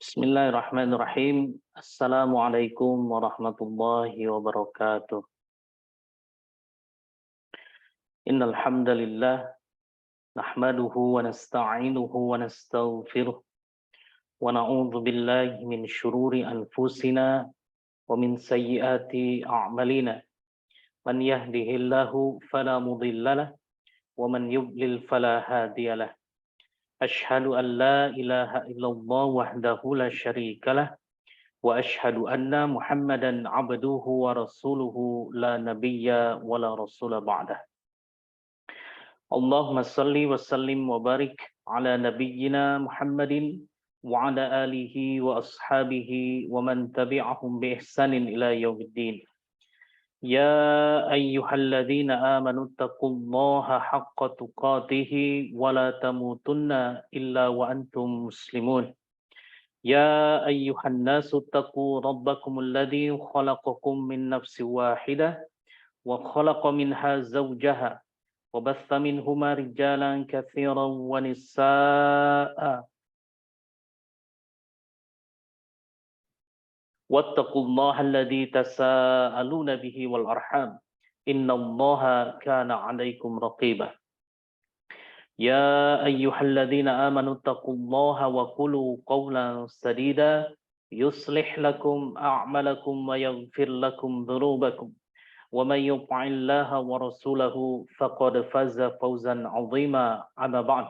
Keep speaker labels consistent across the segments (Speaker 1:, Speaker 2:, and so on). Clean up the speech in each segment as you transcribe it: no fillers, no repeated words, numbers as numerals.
Speaker 1: Bismillahirrahmanirrahim. Assalamualaikum warahmatullahi wabarakatuh. Innal hamdalillah nahmaduhu wa nasta'inuhu wa nastaghfiruh wa na'udzu billahi min shururi anfusina wa min sayyiati a'malina. Man yahdihillahu fala mudilla lahu wa man yudlil fala hadiya lahu. Asyhadu an la ilaha illallah wahdahu la syarika lah wa asyhadu anna Muhammadan abduhu wa rasuluhu la nabiyya wa la rasula ba'dah. Allahumma salli wa sallim wa barik ala nabiyyina Muhammadin wa ala alihi wa ashabihi wa man tabi'ahum bi ihsanin ila yaumiddin. Ya ayyuhalladzina amanu taqullaha haqqa tuqatih wa la tamutunna illa wa antum muslimun. يا أيها الناس اتقوا ربكم الذي خلقكم من نفس واحدة وخلق منها زوجها وبث منهما رجالا كثيرا ونساء واتقوا الله الذي تساءلون به والأرحام إن الله كان عليكم رقيبا يا أيها الذين آمنوا اتقوا الله وقولوا قولا سديدا يصلح لكم أعمالكم ويغفر لكم ذنوبكم ومن يطع الله ورسوله فقد فاز فوزا عظيما. أما بعد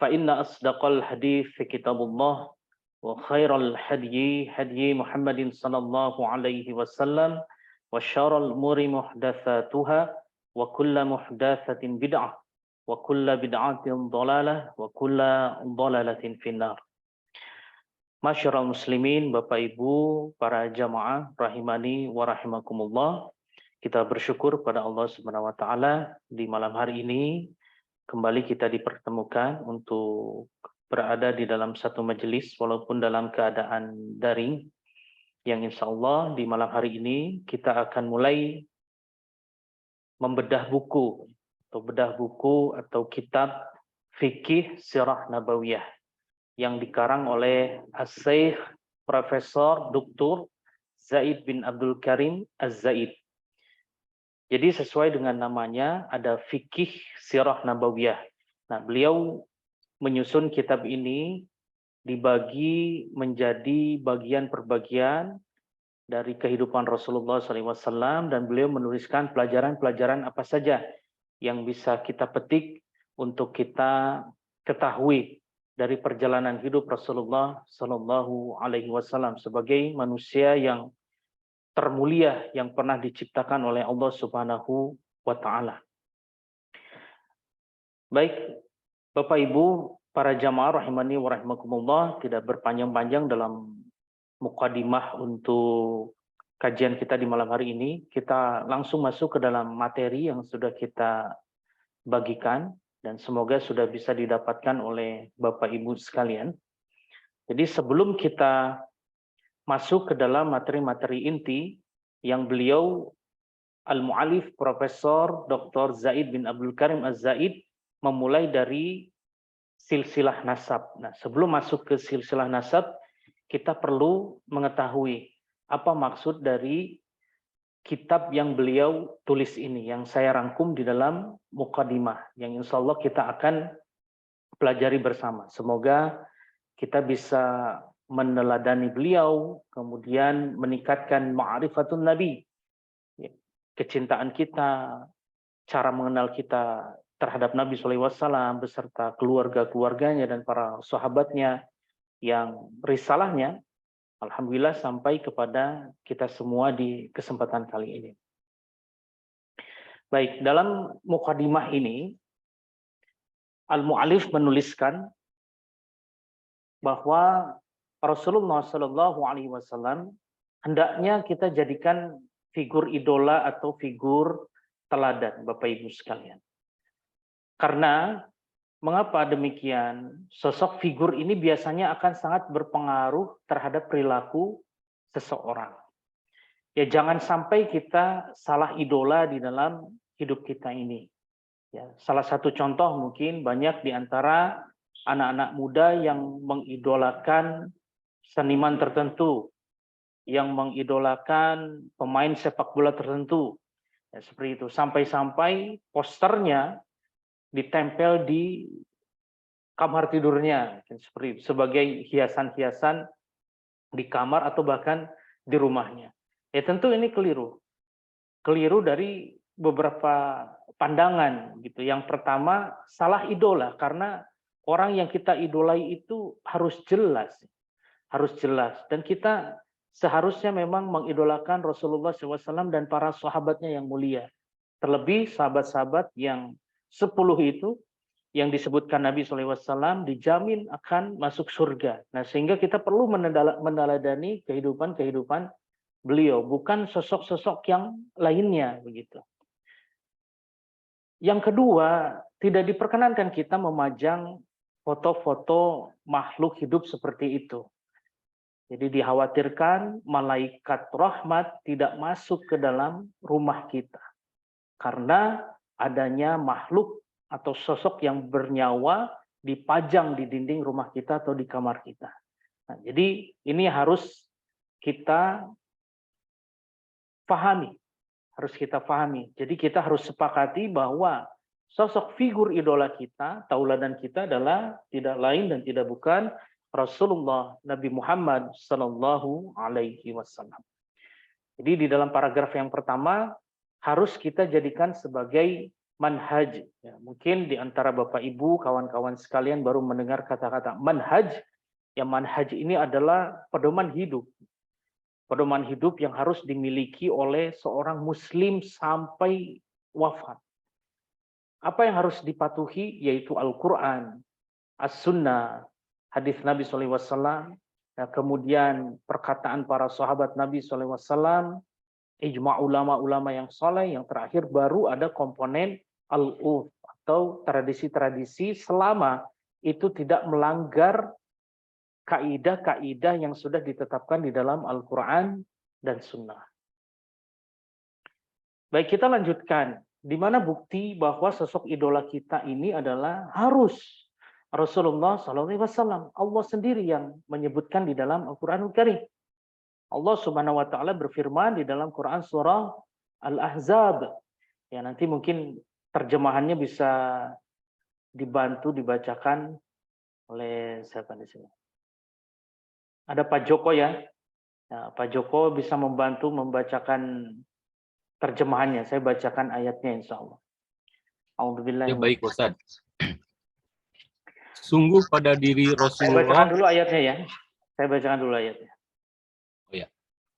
Speaker 1: فإن أصدق الحديث كتاب الله وخير الهدي هدي محمد صلى الله عليه وسلم وشر الأمور محدثاتها وكل محدثة بدعة wa kulla bid'atin dhalalah wa kulla dhalalatin finnar. Masyarul muslimin, Bapak Ibu, para jamaah rahimani wa rahimakumullah. Kita bersyukur pada Allah Subhanahu wa taala di malam hari ini kembali kita dipertemukan untuk berada di dalam satu majelis walaupun dalam keadaan daring, yang insya Allah di malam hari ini kita akan mulai membedah buku atau kitab Fikih Sirah Nabawiyah yang dikarang oleh As-Syaikh Profesor Dr. Zaid bin Abdul Karim Az-Zaid. Jadi sesuai dengan namanya ada Fikih Sirah Nabawiyah. Nah, beliau menyusun kitab ini dibagi menjadi bagian per bagian dari kehidupan Rasulullah SAW, dan beliau menuliskan pelajaran-pelajaran apa saja yang bisa kita petik untuk kita ketahui dari perjalanan hidup Rasulullah Shallallahu Alaihi Wasallam sebagai manusia yang termulia yang pernah diciptakan oleh Allah Subhanahu Wa Taala. Baik, Bapak Ibu, para jamaah rahimani wa rahimakumullah, tidak berpanjang-panjang dalam mukadimah untuk kajian kita di malam hari ini, kita langsung masuk ke dalam materi yang sudah kita bagikan dan semoga sudah bisa didapatkan oleh Bapak Ibu sekalian. Jadi sebelum kita masuk ke dalam materi-materi inti yang beliau Al-Mu'alif Profesor Dr. Zaid bin Abdul Karim Az-Zaid memulai dari silsilah nasab. Nah, sebelum masuk ke silsilah nasab, kita perlu mengetahui apa maksud dari kitab yang beliau tulis ini, yang saya rangkum di dalam mukadimah, yang insya Allah kita akan pelajari bersama. Semoga kita bisa meneladani beliau, kemudian meningkatkan ma'rifatun Nabi, kecintaan kita, cara mengenal kita terhadap Nabi SAW, beserta keluarga-keluarganya dan para sahabatnya, yang risalahnya alhamdulillah sampai kepada kita semua di kesempatan kali ini. Baik, dalam mukadimah ini Al-Mu'alif menuliskan bahwa Rasulullah Shallallahu Alaihi Wasallam hendaknya kita jadikan figur idola atau figur teladan, Bapak Ibu sekalian. Karena mengapa demikian? Sosok figur ini biasanya akan sangat berpengaruh terhadap perilaku seseorang. Ya, jangan sampai kita salah idola di dalam hidup kita ini. Ya, salah satu contoh mungkin banyak di antara anak-anak muda yang mengidolakan seniman tertentu, yang mengidolakan pemain sepak bola tertentu. Ya, seperti itu. Sampai-sampai posternya ditempel di kamar tidurnya, seperti itu, sebagai hiasan-hiasan di kamar atau bahkan di rumahnya. Ya tentu ini keliru. Keliru dari beberapa pandangan gitu. Yang pertama, salah idola karena orang yang kita idolai itu harus jelas, dan kita seharusnya memang mengidolakan Rasulullah SAW dan para sahabatnya yang mulia. Terlebih sahabat-sahabat yang 10 itu yang disebutkan Nabi SAW dijamin akan masuk surga. Nah, sehingga kita perlu meneladani kehidupan beliau, bukan sosok-sosok yang lainnya begitu. Yang kedua, tidak diperkenankan kita memajang foto-foto makhluk hidup seperti itu. Jadi dikhawatirkan malaikat rahmat tidak masuk ke dalam rumah kita karena adanya makhluk atau sosok yang bernyawa dipajang di dinding rumah kita atau di kamar kita. Nah, jadi ini harus kita pahami, Jadi kita harus sepakati bahwa sosok figur idola kita, tauladan kita adalah tidak lain dan tidak bukan Rasulullah Nabi Muhammad Sallallahu Alaihi Wasallam. Jadi di dalam paragraf yang pertama harus kita jadikan sebagai manhaj. Ya, mungkin di antara Bapak Ibu, kawan-kawan sekalian baru mendengar kata-kata manhaj. Yang manhaj ini adalah pedoman hidup. Pedoman hidup yang harus dimiliki oleh seorang muslim sampai wafat. Apa yang harus dipatuhi? Yaitu Al-Quran, As-Sunnah, hadis Nabi SAW, kemudian perkataan para sahabat Nabi SAW, ijma' ulama-ulama yang soleh, yang terakhir baru ada komponen al-urf atau tradisi-tradisi selama itu tidak melanggar kaidah-kaidah yang sudah ditetapkan di dalam Al-Quran dan Sunnah. Baik, kita lanjutkan. Di mana bukti bahwa sosok idola kita ini adalah harus Rasulullah SAW. Allah sendiri yang menyebutkan di dalam Al-Quranul Karim. Allah Subhanahu wa taala berfirman di dalam Quran surah Al-Ahzab. Ya, nanti mungkin terjemahannya bisa dibantu dibacakan oleh siapa di sini? Ada Pak Joko ya. Nah, Pak Joko bisa membantu membacakan terjemahannya. Saya bacakan ayatnya insya Allah.
Speaker 2: Ya baik Ustaz. Sungguh pada diri Rasulullah.
Speaker 1: Saya bacakan dulu ayatnya ya.
Speaker 2: Oh ya.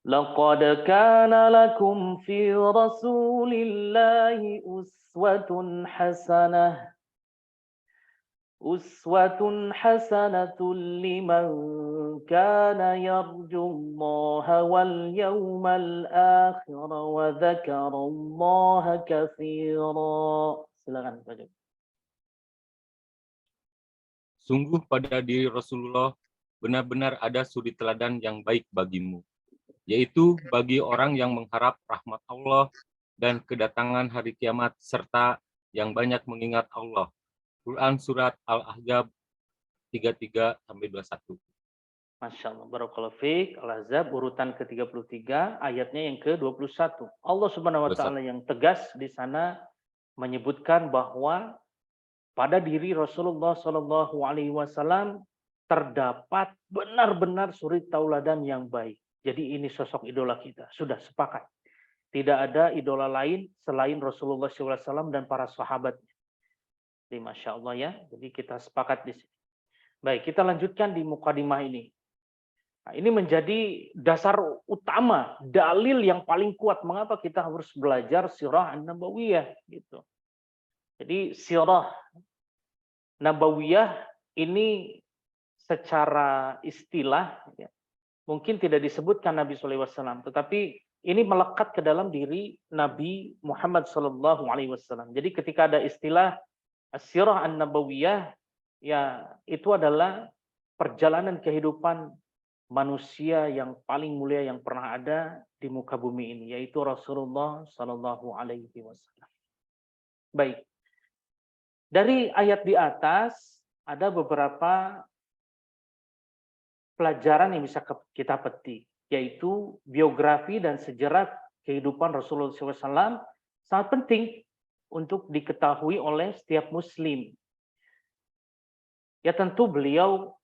Speaker 1: Laqad kana lakum fi Rasulillahi uswatun hasanatun liman kana yarjullaha wal yawmal akhir wa dzakarallaha katsira. Silakan Pak Joko.
Speaker 2: Sungguh pada diri Rasulullah benar-benar ada suri teladan yang baik bagimu, yaitu bagi orang yang mengharap rahmat Allah dan kedatangan hari kiamat serta yang banyak mengingat Allah. Quran Surat Al-Ahzab 33-21.
Speaker 1: Masya Allah, barakallahu fiik. Al-Ahzab urutan ke-33, ayatnya yang ke-21. Allah Subhanahu wa taala yang tegas di sana menyebutkan bahwa pada diri Rasulullah Shallallahu alaihi wasallam terdapat benar-benar suri tauladan yang baik. Jadi ini sosok idola kita, sudah sepakat. Tidak ada idola lain selain Rasulullah SAW dan para sahabatnya. Jadi Masya Allah ya, jadi kita sepakat di sini. Baik, kita lanjutkan di mukadimah ini. Nah, ini menjadi dasar utama, dalil yang paling kuat mengapa kita harus belajar sirah an-nabawiyah gitu. Jadi sirah nabawiyah ini secara istilah ya, mungkin tidak disebutkan Nabi SAW, tetapi ini melekat ke dalam diri Nabi Muhammad SAW. Jadi ketika ada istilah as-sirah an-nabawiyah, ya itu adalah perjalanan kehidupan manusia yang paling mulia yang pernah ada di muka bumi ini, yaitu Rasulullah SAW. Baik. Dari ayat di atas ada beberapa pelajaran yang bisa kita petik, yaitu biografi dan sejarah kehidupan Rasulullah SAW sangat penting untuk diketahui oleh setiap muslim. Ya tentu beliau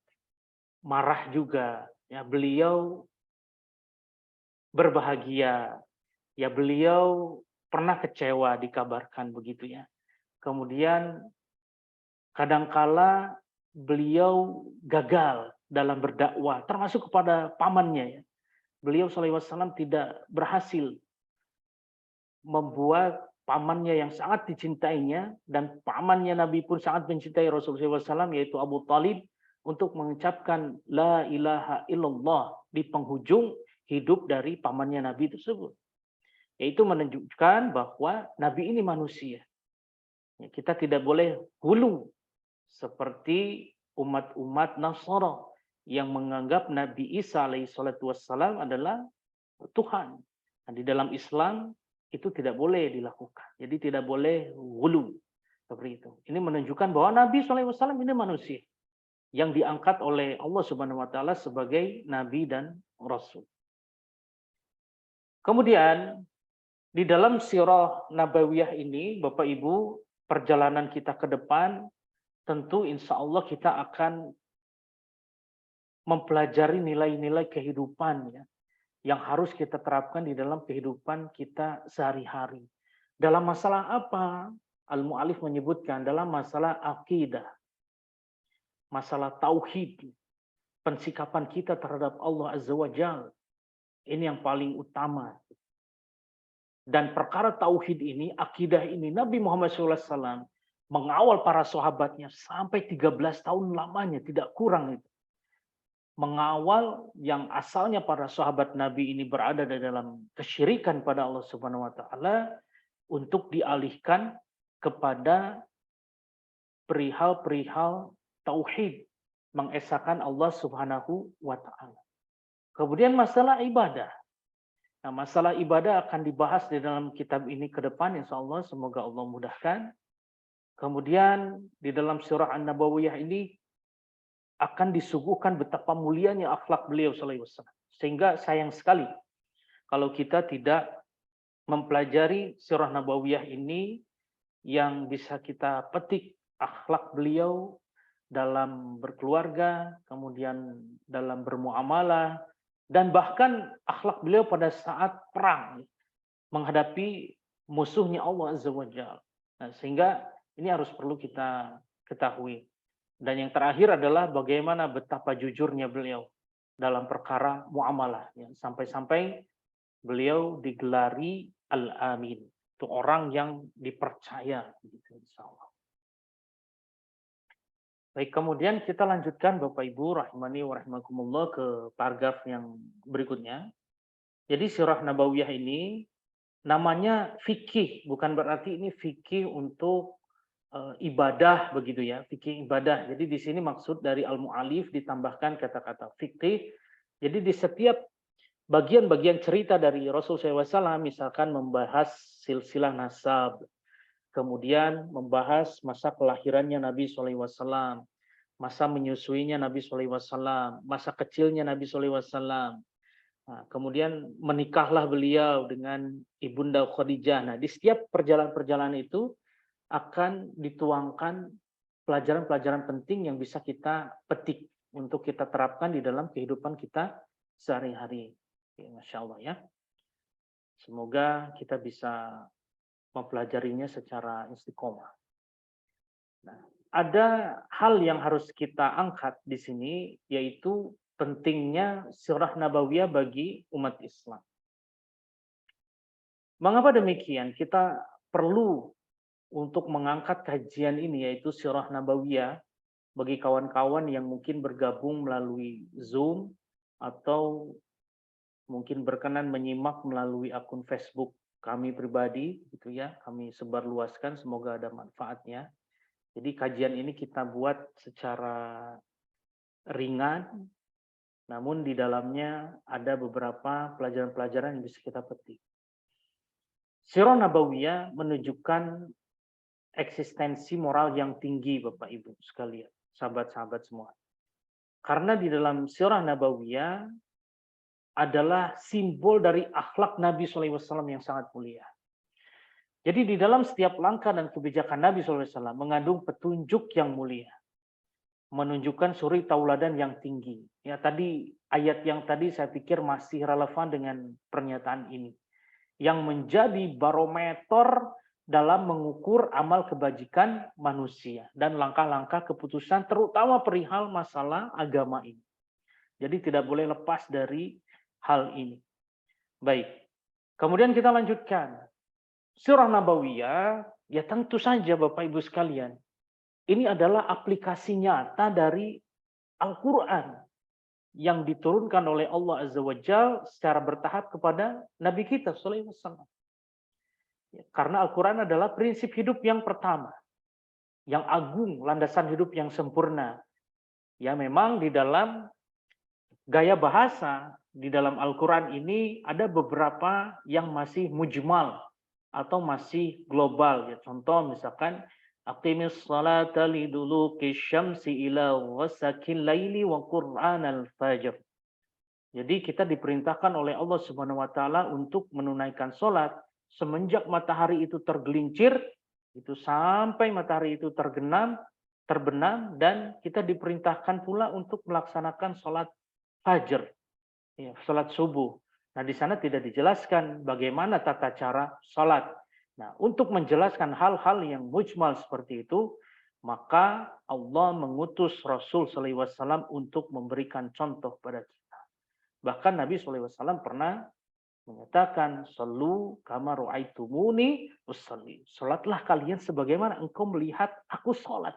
Speaker 1: marah juga, ya beliau berbahagia, ya beliau pernah kecewa dikabarkan begitu ya. Kemudian kadangkala beliau gagal dalam berdakwah, termasuk kepada pamannya ya. Beliau SAW tidak berhasil membuat pamannya yang sangat dicintainya, dan pamannya Nabi pun sangat mencintai Rasulullah SAW, yaitu Abu Talib, untuk mengucapkan La ilaha illallah di penghujung hidup dari pamannya Nabi tersebut. Yaitu menunjukkan bahwa Nabi ini manusia. Kita tidak boleh hulu seperti umat-umat Nasara yang menganggap Nabi Isa alaihissalatu wassalam adalah Tuhan. Nah, di dalam Islam itu tidak boleh dilakukan. Jadi tidak boleh hulu seperti itu. Ini menunjukkan bahwa Nabi SAW ini manusia yang diangkat oleh Allah Subhanahu wa taala sebagai nabi dan rasul. Kemudian di dalam sirah nabawiyah ini, Bapak Ibu, perjalanan kita ke depan tentu insya Allah kita akan mempelajari nilai-nilai kehidupan ya, yang harus kita terapkan di dalam kehidupan kita sehari-hari. Dalam masalah apa? Al-Mu'alif menyebutkan dalam masalah akidah, masalah tauhid, pensikapan kita terhadap Allah Azza wa Jalla. Ini yang paling utama. Dan perkara tauhid ini, akidah ini, Nabi Muhammad SAW mengawal para sahabatnya sampai 13 tahun lamanya, tidak kurang itu. Mengawal yang asalnya para sahabat Nabi ini berada di dalam kesyirikan pada Allah Subhanahu wa taala untuk dialihkan kepada perihal-perihal tauhid, mengesahkan Allah Subhanahu wa taala. Kemudian masalah ibadah. Nah, masalah ibadah akan dibahas di dalam kitab ini ke depan insyaallah, semoga Allah mudahkan. Kemudian di dalam surah An-Nabawiyah ini akan disuguhkan betapa mulianya akhlak beliau sallallahu alaihi wasallam. Sehingga sayang sekali kalau kita tidak mempelajari surah Nabawiyah ini yang bisa kita petik akhlak beliau dalam berkeluarga, kemudian dalam bermuamalah, dan bahkan akhlak beliau pada saat perang menghadapi musuhnya Allah Azza wa Jalla. Nah, sehingga ini harus perlu kita ketahui. Dan yang terakhir adalah bagaimana betapa jujurnya beliau dalam perkara muamalah. Ya. Sampai-sampai beliau digelari Al-Amin. Itu orang yang dipercaya. Gitu, insya Allah. Baik, kemudian kita lanjutkan Bapak Ibu rahimani wa rahimakumullah ke paragraf yang berikutnya. Jadi surah Nabawiyah ini namanya fikih, bukan berarti ini fikih untuk ibadah begitu ya, fikih ibadah. Jadi di sini maksud dari Al-Mu'alif ditambahkan kata-kata fikih. Jadi di setiap bagian-bagian cerita dari Rasul SAW, misalkan membahas silsilah nasab, kemudian membahas masa kelahirannya Nabi SAW, masa menyusuinya Nabi SAW, masa kecilnya Nabi SAW. Nah, kemudian menikahlah beliau dengan Ibunda Khadijah. Nah, di setiap perjalanan-perjalanan itu akan dituangkan pelajaran-pelajaran penting yang bisa kita petik untuk kita terapkan di dalam kehidupan kita sehari-hari. Masya Allah ya. Semoga kita bisa mempelajarinya secara istiqomah. Nah, ada hal yang harus kita angkat di sini, yaitu pentingnya surah Nabawiyah bagi umat Islam. Mengapa demikian? Kita perlu untuk mengangkat kajian ini, yaitu Sirah Nabawiyah, bagi kawan-kawan yang mungkin bergabung melalui Zoom atau mungkin berkenan menyimak melalui akun Facebook kami pribadi, gitu ya, kami sebarluaskan, semoga ada manfaatnya. Jadi kajian ini kita buat secara ringan, namun di dalamnya ada beberapa pelajaran-pelajaran yang bisa kita petik. Sirah Nabawiyah menunjukkan eksistensi moral yang tinggi Bapak Ibu sekalian. sahabat-sahabat semua. Karena di dalam sirah nabawiyah adalah simbol dari akhlak Nabi SAW yang sangat mulia. Jadi di dalam setiap langkah dan kebijakan Nabi SAW mengandung petunjuk yang mulia, menunjukkan suri tauladan yang tinggi. Ya tadi ayat yang tadi saya pikir masih relevan dengan pernyataan ini, yang menjadi barometer dalam mengukur amal kebajikan manusia dan langkah-langkah keputusan terutama perihal masalah agama ini. Jadi tidak boleh lepas dari hal ini. Baik. Kemudian kita lanjutkan. Sirah Nabawiyah, ya tentu saja Bapak Ibu sekalian, ini adalah aplikasi nyata dari Al-Quran yang diturunkan oleh Allah Azza wa Jalla secara bertahap kepada Nabi kita sallallahu alaihi wasallam. Karena Al-Quran adalah prinsip hidup yang pertama, yang agung, landasan hidup yang sempurna. Ya memang di dalam gaya bahasa, di dalam Al-Quran ini ada beberapa yang masih mujmal, atau masih global. Ya, contoh misalkan, aqimis salata liduluki syamsi ila wasakil laili wa qur'anal fajr. Jadi kita diperintahkan oleh Allah Subhanahu wa taala untuk menunaikan salat semenjak matahari itu tergelincir itu sampai matahari itu terbenam, dan kita diperintahkan pula untuk melaksanakan salat fajr, ya, salat subuh. Nah, di sana tidak dijelaskan bagaimana tata cara salat. Nah, untuk menjelaskan hal-hal yang mujmal seperti itu, maka Allah mengutus Rasul sallallahu alaihi wasallam untuk memberikan contoh pada kita. Bahkan Nabi sallallahu alaihi wasallam pernah menyatakan, "Shallu kama ra'aitumuni usolli." Salatlah kalian sebagaimana engkau melihat aku salat.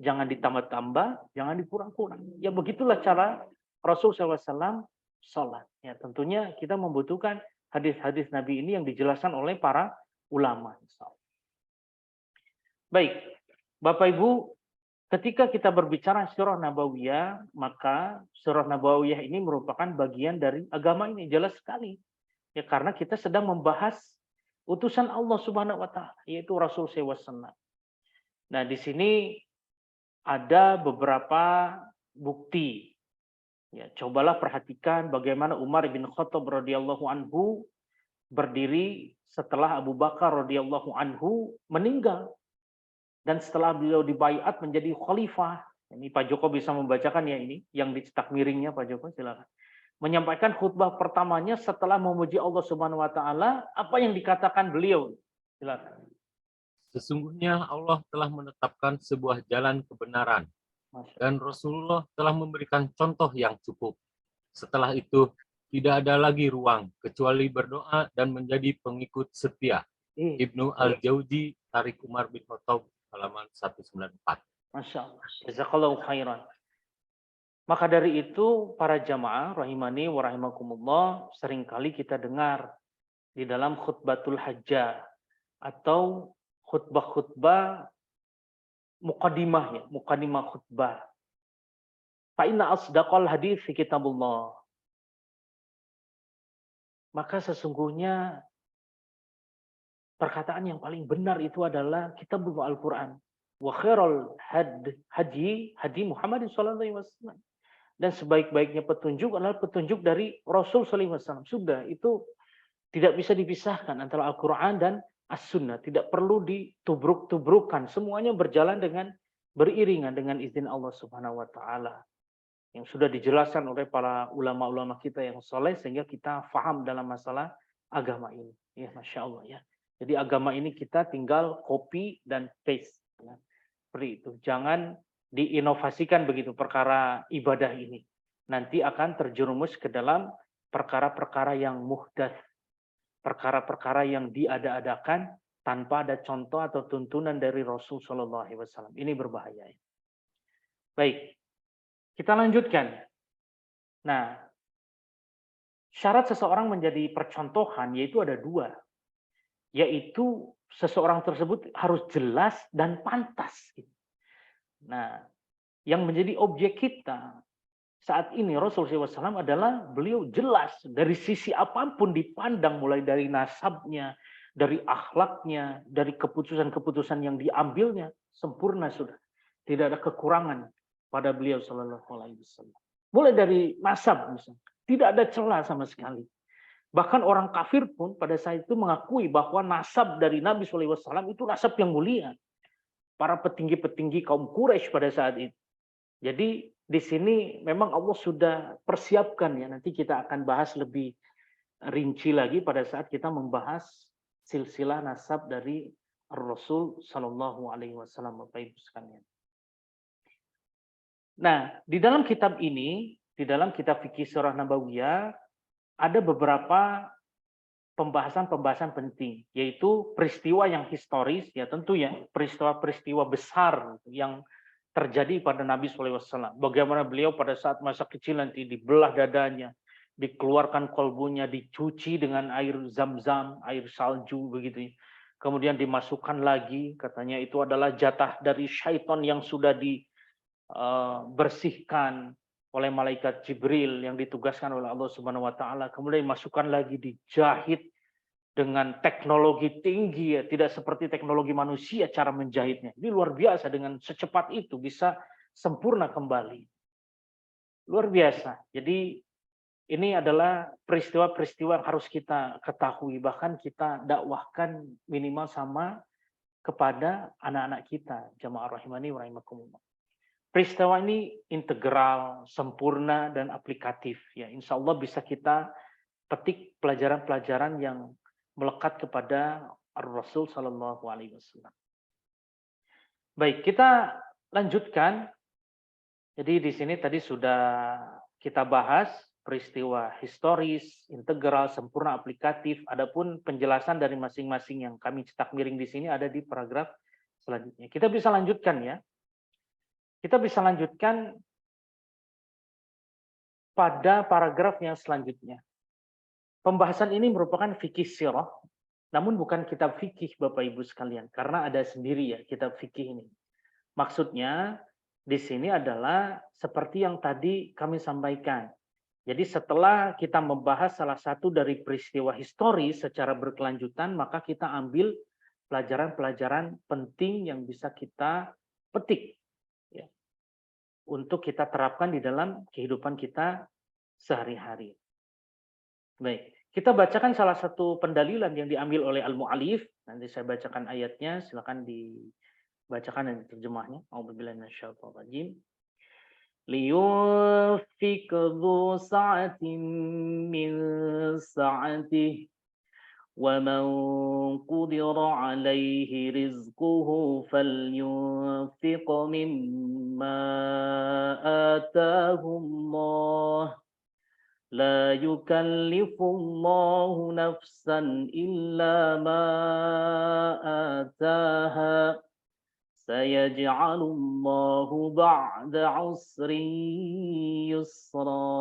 Speaker 1: Jangan ditambah-tambah, jangan dikurang-kurang. Ya begitulah cara Rasul sallallahu alaihi wasallam salat. Ya, tentunya kita membutuhkan hadis-hadis Nabi ini yang dijelaskan oleh para ulama. Baik, Bapak Ibu, ketika kita berbicara sirah nabawiyah, maka sirah nabawiyah ini merupakan bagian dari agama ini, jelas sekali. Ya, karena kita sedang membahas utusan Allah Subhanahu wa taala, yaitu Rasul sallallahu alaihi wasallam. Nah, di sini ada beberapa bukti. Ya, cobalah perhatikan bagaimana Umar bin Khattab radhiyallahu anhu berdiri setelah Abu Bakar radhiyallahu anhu meninggal, dan setelah beliau dibaiat menjadi khalifah. Ini Pak Joko bisa membacakan ya, ini yang dicetak miringnya Pak Joko, silakan. Menyampaikan khutbah pertamanya setelah memuji Allah Subhanahu wa taala, apa yang dikatakan beliau? Silakan.
Speaker 2: Sesungguhnya Allah telah menetapkan sebuah jalan kebenaran, dan Rasulullah telah memberikan contoh yang cukup. Setelah itu, tidak ada lagi ruang kecuali berdoa dan menjadi pengikut setia. Ibnu Al-Jauzi, Tarik Umar bin Khattab, halaman 194. Masya
Speaker 1: Allah. Jazakallahu khairan. Maka dari itu, para jamaah rahimani wa rahimakumullah, seringkali kita dengar di dalam khutbatul hajjah atau khutbah-khutbah muqaddimah, ya, muqaddimah khutbah. Fa inna asdaqal hadits fi kitabullah. Maka sesungguhnya perkataan yang paling benar itu adalah kitabullah Al-Qur'an. Wa khairul hadi Muhammadin sallallahu alaihi wasallam. Dan sebaik-baiknya petunjuk adalah petunjuk dari Rasul sallallahu alaihi wasallam. Sudah, itu tidak bisa dipisahkan antara Al-Qur'an dan As-Sunnah. Tidak perlu ditubruk-tubrukkan. Semuanya berjalan dengan beriringan dengan izin Allah Subhanahu wa taala, yang sudah dijelaskan oleh para ulama-ulama kita yang soleh, sehingga kita faham dalam masalah agama ini. Ya, Masya Allah ya. Jadi agama ini kita tinggal copy dan paste. Ya. Seperti itu. Jangan diinovasikan begitu perkara ibadah ini. Nanti akan terjerumus ke dalam perkara-perkara yang muhdats. Perkara-perkara yang diada-adakan tanpa ada contoh atau tuntunan dari Rasul Shallallahu Alaihi Wasallam. Ini berbahaya. Baik. Kita lanjutkan. Nah, syarat seseorang menjadi percontohan yaitu ada dua. Yaitu seseorang tersebut harus jelas dan pantas. Nah, yang menjadi objek kita saat ini Rasulullah SAW adalah beliau jelas dari sisi apapun dipandang, mulai dari nasabnya, dari akhlaknya, dari keputusan-keputusan yang diambilnya, sempurna sudah. tidak ada kekurangan pada beliau Shallallahu Alaihi Wasallam. Mulai dari nasab misalnya, tidak ada celah sama sekali. Bahkan orang kafir pun pada saat itu mengakui bahwa nasab dari Nabi Shallallahu Alaihi Wasallam itu nasab yang mulia. Para petinggi-petinggi kaum Quraisy pada saat itu. Jadi di sini memang Allah sudah persiapkan ya. Nanti kita akan bahas lebih rinci lagi pada saat kita membahas silsilah nasab dari Rasul Shallallahu Alaihi Wasallam, Bapak Ibu sekalian. Nah, di dalam kitab ini, di dalam kitab fikih Sirah Nabawiyah, ada beberapa pembahasan-pembahasan penting, yaitu peristiwa yang historis, ya tentu ya, peristiwa-peristiwa besar yang terjadi pada Nabi SAW. Bagaimana beliau pada saat masa kecil nanti dibelah dadanya, dikeluarkan kolbunya, dicuci dengan air zam-zam, air salju, begitu. Kemudian dimasukkan lagi, katanya itu adalah jatah dari syaitan yang sudah dibersihkan oleh malaikat Jibril yang ditugaskan oleh Allah Subhanahu wa taala, kemudian dimasukkan lagi, dijahit dengan teknologi tinggi ya, tidak seperti teknologi manusia cara menjahitnya. Ini luar biasa, dengan secepat itu bisa sempurna kembali. Luar biasa. Jadi ini adalah peristiwa-peristiwa yang harus kita ketahui, bahkan kita dakwahkan minimal sama kepada anak-anak kita, jamaah rahimani wa rahimakumullah. Peristiwa ini integral, sempurna, dan aplikatif. Ya, insya Allah bisa kita petik pelajaran-pelajaran yang melekat kepada Rasul Shallallahu Alaihi Wasallam. Baik, kita lanjutkan. Jadi di sini tadi sudah kita bahas peristiwa historis, integral, sempurna, aplikatif. Adapun penjelasan dari masing-masing yang kami cetak miring di sini ada di paragraf selanjutnya. Kita bisa lanjutkan ya. Kita bisa lanjutkan pada paragraf yang selanjutnya. Pembahasan ini merupakan fikih sirah, namun bukan kitab fikih Bapak Ibu sekalian, karena ada sendiri ya kitab fikih ini. Maksudnya di sini adalah seperti yang tadi kami sampaikan. Jadi setelah kita membahas salah satu dari peristiwa historis secara berkelanjutan, maka kita ambil pelajaran-pelajaran penting yang bisa kita petik untuk kita terapkan di dalam kehidupan kita sehari-hari. Baik, kita bacakan salah satu pendalilan yang diambil oleh Al-Mu'allif. Nanti saya bacakan ayatnya, silakan dibacakan dan terjemahnya. A'udzubillahi minasyaitonir rajim. Liyunfik dzu sa'atin min sa'atihi وَمَنْ قُدِرَ عَلَيْهِ رِزْقُهُ فَلْيُنْفِقْ مِمَّا آتَاهُ اللَّهُ لَا يُكَلِّفُ اللَّهُ نَفْسًا إِلَّا مَا آتَاهَا سَيَجْعَلُ اللَّهُ بَعْدَ عُسْرٍ يُسْرًا.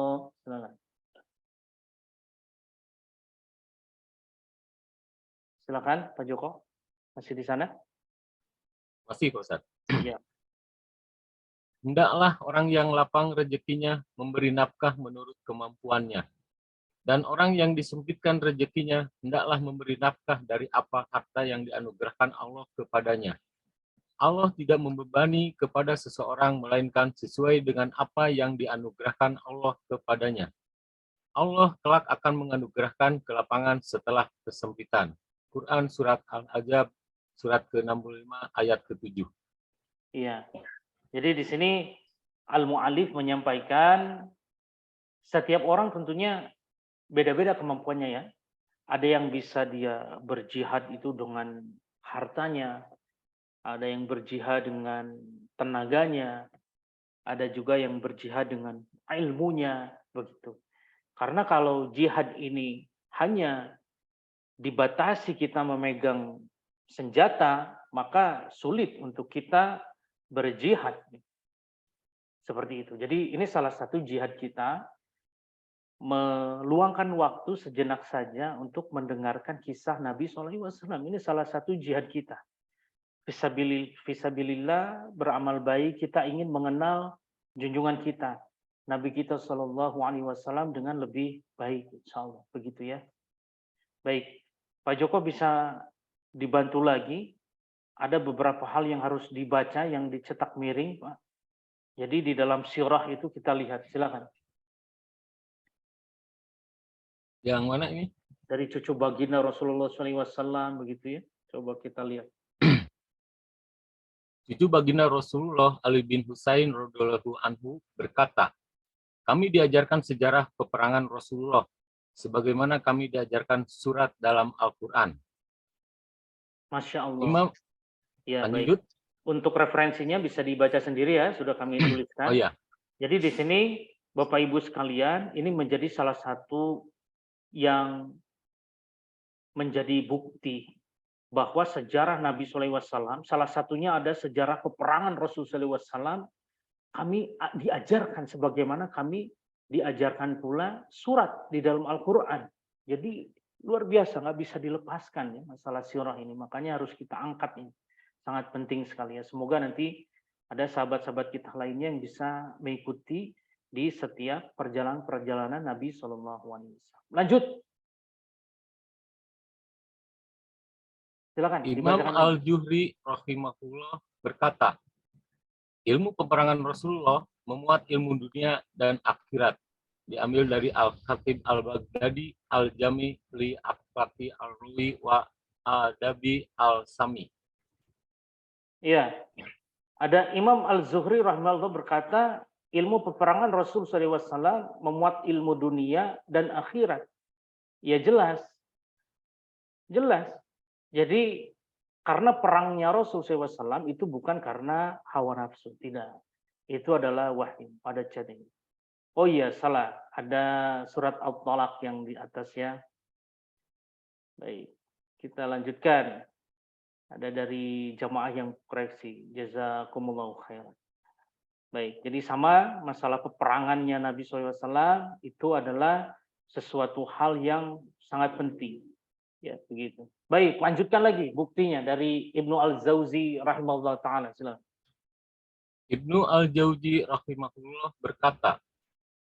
Speaker 1: Silakan Pak Joko, masih di sana?
Speaker 2: Masih Pak Ustaz.
Speaker 1: Iya.
Speaker 2: Hendaklah orang yang lapang rezekinya memberi nafkah menurut kemampuannya. Dan orang yang disempitkan rezekinya hendaklah memberi nafkah dari apa harta yang dianugerahkan Allah kepadanya. Allah tidak membebani kepada seseorang melainkan sesuai dengan apa yang dianugerahkan Allah kepadanya. Allah kelak akan menganugerahkan kelapangan setelah kesempitan. Quran Surat Al-Ahzab, Surat ke-65, ayat ke-7.
Speaker 1: Iya. Jadi di sini Al-Mu'allif menyampaikan setiap orang tentunya beda-beda kemampuannya ya. Ada yang bisa dia berjihad itu dengan hartanya, ada yang berjihad dengan tenaganya, ada juga yang berjihad dengan ilmunya, begitu. Karena kalau jihad ini hanya dibatasi kita memegang senjata, maka sulit untuk kita berjihad. Seperti itu. Jadi ini salah satu jihad kita, meluangkan waktu sejenak saja untuk mendengarkan kisah Nabi SAW. Ini salah satu jihad kita. Fisabilillah, beramal baik, kita ingin mengenal junjungan kita, Nabi kita SAW dengan lebih baik, insya Allah. Begitu ya. Baik, Pak Joko bisa dibantu lagi ada beberapa hal yang harus dibaca yang dicetak miring, Pak. Jadi di dalam sirah itu kita lihat, silakan.
Speaker 2: Yang mana ini?
Speaker 1: Dari cucu baginda Rasulullah SAW begitu ya. Coba kita lihat.
Speaker 2: Cucu baginda Rasulullah Ali bin Husain radhiyallahu anhu berkata, kami diajarkan sejarah peperangan Rasulullah sebagaimana kami diajarkan surat dalam Al-Quran.
Speaker 1: Masya Allah.
Speaker 2: Imam,
Speaker 1: Ya,
Speaker 2: lanjut.
Speaker 1: baik. Untuk referensinya bisa dibaca sendiri ya, sudah kami tuliskan.
Speaker 2: Oh ya.
Speaker 1: Jadi di sini Bapak Ibu sekalian, ini menjadi salah satu yang menjadi bukti bahwa sejarah Nabi SAW, salah satunya ada sejarah peperangan Rasulullah SAW, kami diajarkan sebagaimana kami diajarkan pula surat di dalam Al-Quran. Jadi luar biasa, nggak bisa dilepaskan ya masalah sirah ini. Makanya harus kita angkat ini. Sangat penting sekali ya. Semoga nanti ada sahabat-sahabat kita lainnya yang bisa mengikuti di setiap perjalanan-perjalanan Nabi SAW. Lanjut. Silakan.
Speaker 2: Imam Al-Juhri rahimahullah berkata, ilmu peperangan Rasulullah memuat ilmu dunia dan akhirat. Diambil dari Al-Khatib Al-Baghdadi Al-Jami li Akhlaqi Al-Ruwi wa Adabi Al-Sami.
Speaker 1: Iya. Ada Imam Al-Zuhri rahimahullah berkata, ilmu peperangan Rasul SAW memuat ilmu dunia dan akhirat. Ya jelas. Jelas. Jadi karena perangnya Rasul SAW itu bukan karena hawa nafsu. Tidak. Itu adalah wahyu pada chat ini. Oh iya, salah. Ada surat Al-Talaq yang di atas ya. Baik. Kita lanjutkan. Ada dari jamaah yang koreksi. Jazakumullahu khairan. Baik, jadi sama masalah peperangannya Nabi SAW itu adalah sesuatu hal yang sangat penting. Ya, begitu. Baik, lanjutkan lagi buktinya dari Ibnu Al-Jauzi rahimahullah ta'ala. Silakan.
Speaker 2: Ibnu Al-Jauzi rahimahullah berkata,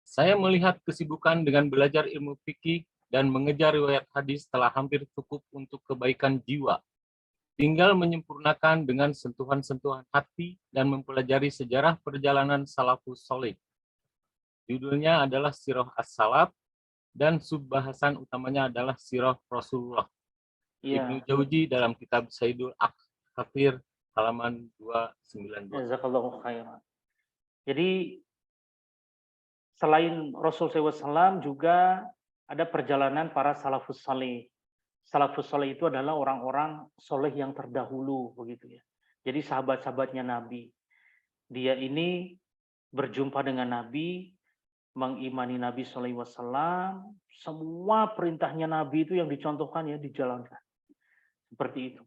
Speaker 2: saya melihat kesibukan dengan belajar ilmu fikih dan mengejar riwayat hadis telah hampir cukup untuk kebaikan jiwa. Tinggal menyempurnakan dengan sentuhan-sentuhan hati dan mempelajari sejarah perjalanan salafus soleh. Judulnya adalah Sirah As-Salaf dan subbahasan utamanya adalah Sirah Rasulullah.
Speaker 1: Ya.
Speaker 2: Ibnu Jauzi dalam kitab Saidul Akhir halaman 292.
Speaker 1: Jazakallahu khairan. Jadi selain Rasul SAW juga ada perjalanan para salafus saleh. Salafus saleh itu adalah orang-orang soleh yang terdahulu begitu ya. Jadi sahabat-sahabatnya Nabi. Dia ini berjumpa dengan Nabi, mengimani Nabi SAW, semua perintahnya Nabi itu yang dicontohkan ya dijalankan. Seperti itu.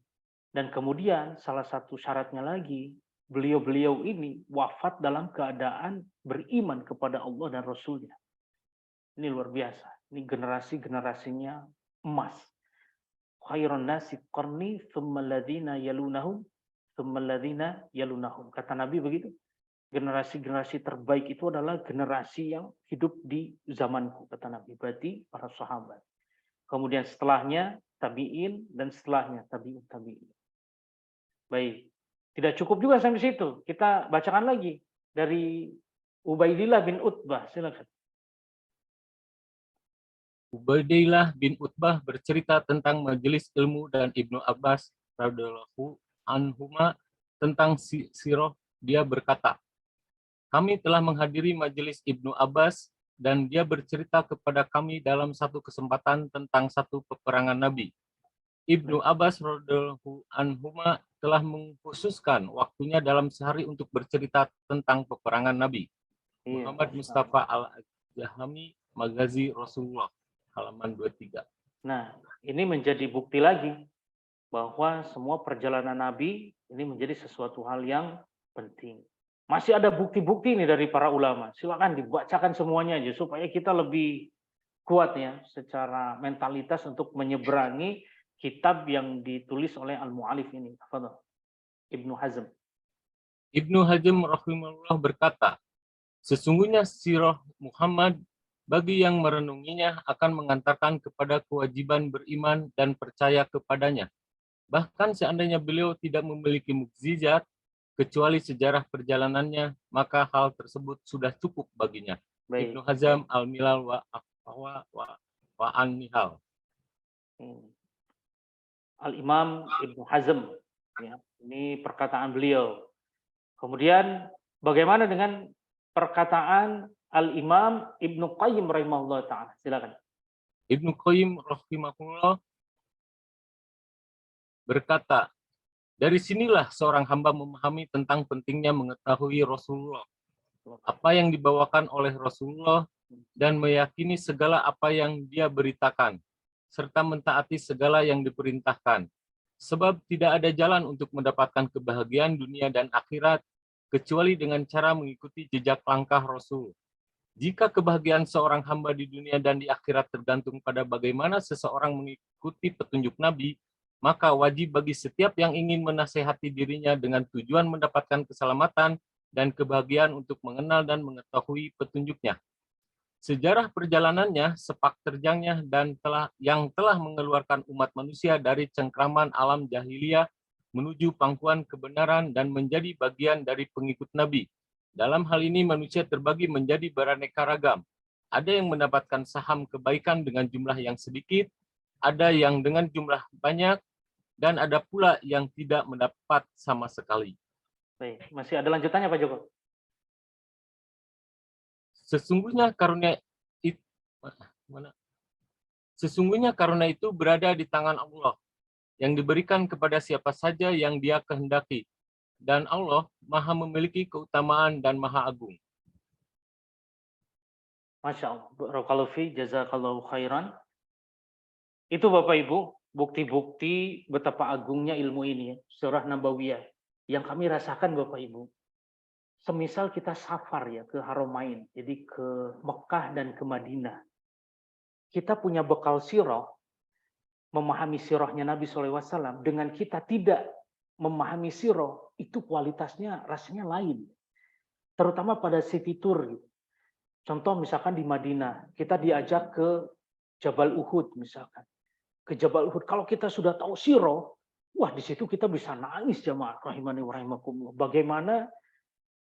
Speaker 1: Dan kemudian salah satu syaratnya lagi, beliau-beliau ini wafat dalam keadaan beriman kepada Allah dan Rasulnya. Ini luar biasa. Ini generasi-generasinya emas. Khairun nasi qarni thumma alladhina yalunahum thumma alladhina yalunahum. Kata Nabi begitu. Generasi-generasi terbaik itu adalah generasi yang hidup di zamanku, kata Nabi. Berarti para sahabat. Kemudian setelahnya tabi'in dan setelahnya tabi'in tabi'in. Baik. Tidak cukup juga sampai situ. Kita bacakan lagi dari Ubaidillah bin Utbah. Silakan.
Speaker 2: Ubaidillah bin Utbah bercerita tentang majelis ilmu dan Ibnu Abbas radhiyallahu anhuma tentang sirah. Dia berkata, kami telah menghadiri majelis Ibnu Abbas dan dia bercerita kepada kami dalam satu kesempatan tentang satu peperangan Nabi. Ibnu Abbas radhiyallahu anhuma telah mengkhususkan waktunya dalam sehari untuk bercerita tentang peperangan Nabi. Muhammad Mustafa Al-Jahami, Magazi Rasulullah, halaman 23.
Speaker 1: Nah, ini menjadi bukti lagi bahwa semua perjalanan Nabi ini menjadi sesuatu hal yang penting. Masih ada bukti-bukti ini dari para ulama. Silakan dibacakan semuanya aja supaya kita lebih kuat ya secara mentalitas untuk menyeberangi kitab yang ditulis oleh Al-Mu'alif ini. Ibnu Hazm.
Speaker 2: Ibnu Hazm rahimahullah berkata, sesungguhnya sirah Muhammad bagi yang merenunginya akan mengantarkan kepada kewajiban beriman dan percaya kepadanya. Bahkan seandainya beliau tidak memiliki mukjizat, kecuali sejarah perjalanannya, maka hal tersebut sudah cukup baginya.
Speaker 1: Baik.
Speaker 2: Ibnu Hazm Al-Milal wa An-Nihal.
Speaker 1: Al-Imam Ibnu Hazm, ya, ini perkataan beliau. Kemudian bagaimana dengan perkataan Al-Imam Ibnu Qayyim rahimahullah ta'ala? Silakan.
Speaker 2: Ibnu Qayyim rahimahullah berkata, dari sinilah seorang hamba memahami tentang pentingnya mengetahui Rasulullah, apa yang dibawakan oleh Rasulullah, dan meyakini segala apa yang dia beritakan, serta mentaati segala yang diperintahkan. Sebab tidak ada jalan untuk mendapatkan kebahagiaan dunia dan akhirat, kecuali dengan cara mengikuti jejak langkah Rasul. Jika kebahagiaan seorang hamba di dunia dan di akhirat tergantung pada bagaimana seseorang mengikuti petunjuk Nabi, maka wajib bagi setiap yang ingin menasehati dirinya dengan tujuan mendapatkan keselamatan dan kebahagiaan untuk mengenal dan mengetahui petunjuknya. Sejarah perjalanannya, sepak terjangnya, dan yang telah mengeluarkan umat manusia dari cengkraman alam jahiliyah menuju pangkuan kebenaran dan menjadi bagian dari pengikut Nabi. Dalam hal ini manusia terbagi menjadi beraneka ragam. Ada yang mendapatkan saham kebaikan dengan jumlah yang sedikit, ada yang dengan jumlah banyak, dan ada pula yang tidak mendapat sama sekali.
Speaker 1: Baik, masih ada lanjutannya Pak Joko?
Speaker 2: Sesungguhnya karunia itu berada di tangan Allah, yang diberikan kepada siapa saja yang Dia kehendaki, dan Allah Maha memiliki keutamaan dan Maha agung.
Speaker 1: Masya Allah, barakallahu fi, jazakallahu khairan. Itu Bapak Ibu, bukti-bukti betapa agungnya ilmu ini ya, surah Nabawiyah yang kami rasakan Bapak Ibu. Semisal kita safar ya ke Haramain, jadi ke Mekah dan ke Madinah. Kita punya bekal sirah, memahami sirahnya Nabi SAW, dengan kita tidak memahami sirah, itu kualitasnya rasanya lain. Terutama pada city tour. Gitu. Contoh misalkan di Madinah, kita diajak ke Jabal Uhud misalkan. Ke Jabal Uhud, kalau kita sudah tahu sirah, wah di situ kita bisa nangis jamaah rahimani wa rahimakumullah. Bagaimana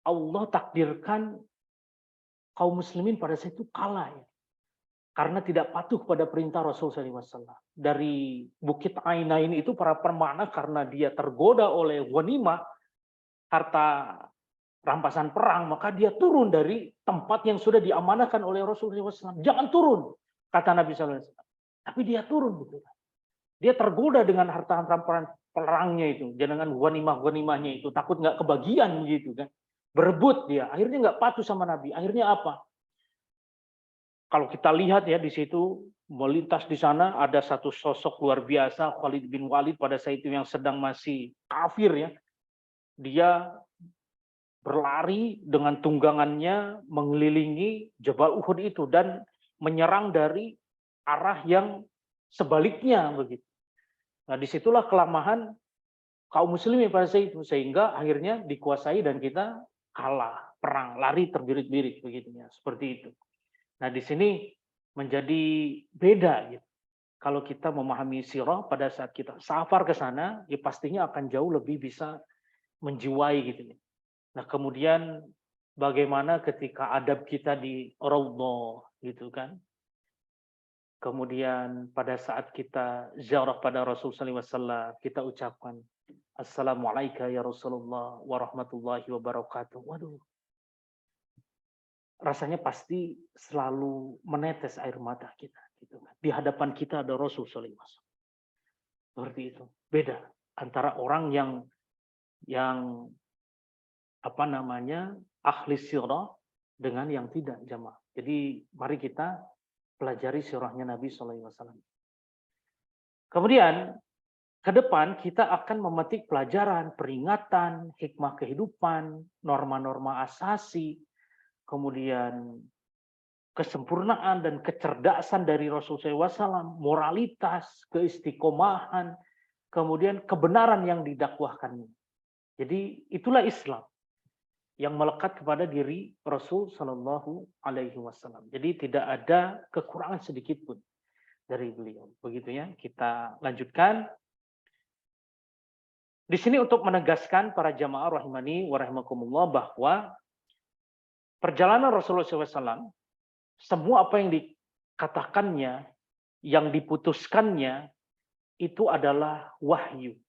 Speaker 1: Allah takdirkan kaum muslimin pada saat itu kalah ya. Karena tidak patuh pada perintah Rasul SAW. Dari Bukit Ainain itu para permana karena dia tergoda oleh ghanimah, harta rampasan perang, maka dia turun dari tempat yang sudah diamanahkan oleh Rasul SAW. Jangan turun, kata Nabi SAW. Tapi dia turun gitu. Dia tergoda dengan harta rampasan perangnya itu, dengan ghanimah-ghanimahnya itu, takut nggak kebagian gitu kan. Berebut dia, akhirnya nggak patuh sama Nabi. Akhirnya apa? Kalau kita lihat ya di situ melintas di sana ada satu sosok luar biasa, Khalid bin Walid pada saat itu yang sedang masih kafir ya. Dia berlari dengan tunggangannya mengelilingi Jabal Uhud itu dan menyerang dari arah yang sebaliknya begitu. Nah, disitulah kelemahan kaum muslimin pada saat itu sehingga akhirnya dikuasai dan kita kalah perang, lari terbirit-birit begitu ya, seperti itu. Nah, di sini menjadi beda gitu. Kalau kita memahami sirah pada saat kita safar ke sana, ya pastinya akan jauh lebih bisa menjiwai gitu ya. Nah, kemudian bagaimana ketika adab kita di Raudhah gitu kan. Kemudian pada saat kita ziarah pada Rasulullah SAW, kita ucapkan Assalamualaikum ya Rasulullah warahmatullahi wabarakatuh. Waduh, rasanya pasti selalu menetes air mata kita. Gitu kan. Di hadapan kita ada Rasul SAW. Seperti itu. Beda antara orang yang apa namanya ahli sirah dengan yang tidak jamaah. Jadi mari kita pelajari sirahnya Nabi SAW. Kemudian ke depan kita akan memetik pelajaran, peringatan, hikmah kehidupan, norma-norma asasi, kemudian kesempurnaan dan kecerdasan dari Rasulullah SAW, moralitas, keistiqomahan, kemudian kebenaran yang didakwahkannya. Jadi itulah Islam yang melekat kepada diri Rasul Shallallahu Alaihi Wasallam. Jadi tidak ada kekurangan sedikit pun dari beliau. Begitu ya. Kita lanjutkan. Di sini untuk menegaskan para jamaah rahimani wa rahimakumullah bahwa perjalanan Rasulullah SAW, semua apa yang dikatakannya, yang diputuskannya, itu adalah wahyu.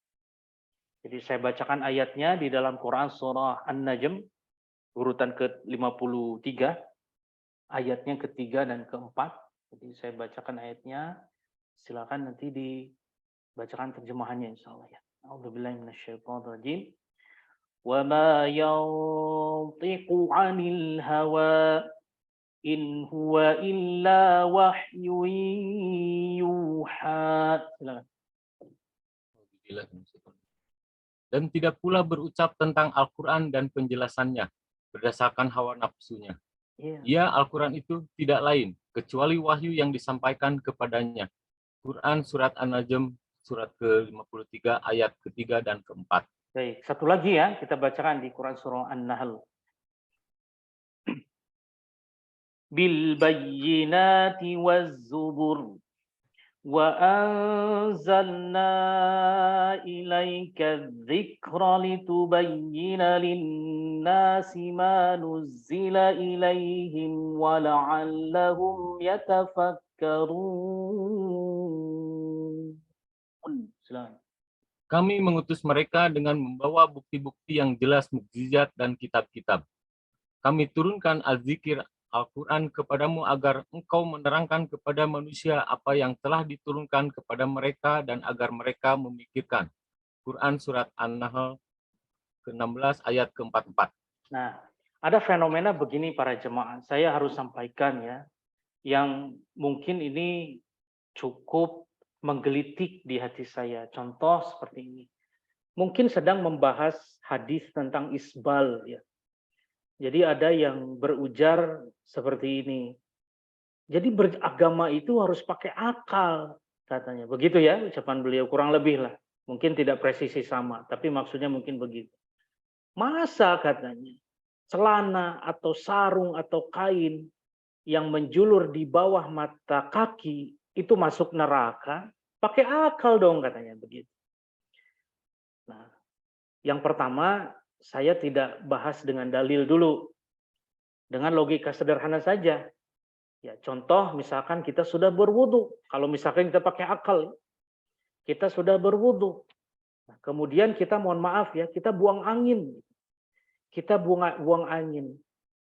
Speaker 1: Jadi saya bacakan ayatnya di dalam Quran surah An-Najm, urutan ke-53, ayatnya ketiga dan keempat. Jadi saya bacakan ayatnya, silakan nanti dibacakan terjemahannya insyaallah ya. A'udzubillahi minasyaitonirrajim. Wa ma yantiqu 'anil hawa in huwa illa wahyun yuha. Silakan.
Speaker 2: Dan tidak pula berucap tentang Al-Quran dan penjelasannya berdasarkan hawa nafsunya.
Speaker 1: Iya.
Speaker 2: Al-Quran itu tidak lain kecuali wahyu yang disampaikan kepadanya. Quran Surat An-Najm surat ke-53 ayat ketiga dan keempat.
Speaker 1: Baik, satu lagi ya, kita bacakan di Quran surah An-Nahl. Bil bayyinati waz-zubur wa anzalna ilaika dzikra litubayyina lin-nasi ma nuzzila ilaihim wa la'allahum yatafakkarun. Silakan.
Speaker 2: Kami mengutus mereka dengan membawa bukti-bukti yang jelas mukjizat dan kitab-kitab. Kami turunkan al-zikir Al-Quran kepadamu agar engkau menerangkan kepada manusia apa yang telah diturunkan kepada mereka dan agar mereka memikirkan. Quran Surat An-Nahl ke-16 ayat ke-44.
Speaker 1: Nah, ada fenomena begini para jemaah. Saya harus sampaikan ya, yang mungkin ini cukup menggelitik di hati saya. Contoh seperti ini. Mungkin sedang membahas hadis tentang isbal ya. Jadi ada yang berujar seperti ini. Jadi beragama itu harus pakai akal katanya. Begitu ya ucapan beliau, kurang lebih lah. Mungkin tidak presisi sama, tapi maksudnya mungkin begitu. Masa katanya celana atau sarung atau kain yang menjulur di bawah mata kaki itu masuk neraka? Pakai akal dong katanya begitu. Nah, yang pertama saya tidak bahas dengan dalil dulu. Dengan logika sederhana saja. Ya, contoh misalkan kita sudah berwudu. Kalau misalkan kita pakai akal, kita sudah berwudu. Nah, kemudian kita mohon maaf ya, kita buang angin. Kita buang angin.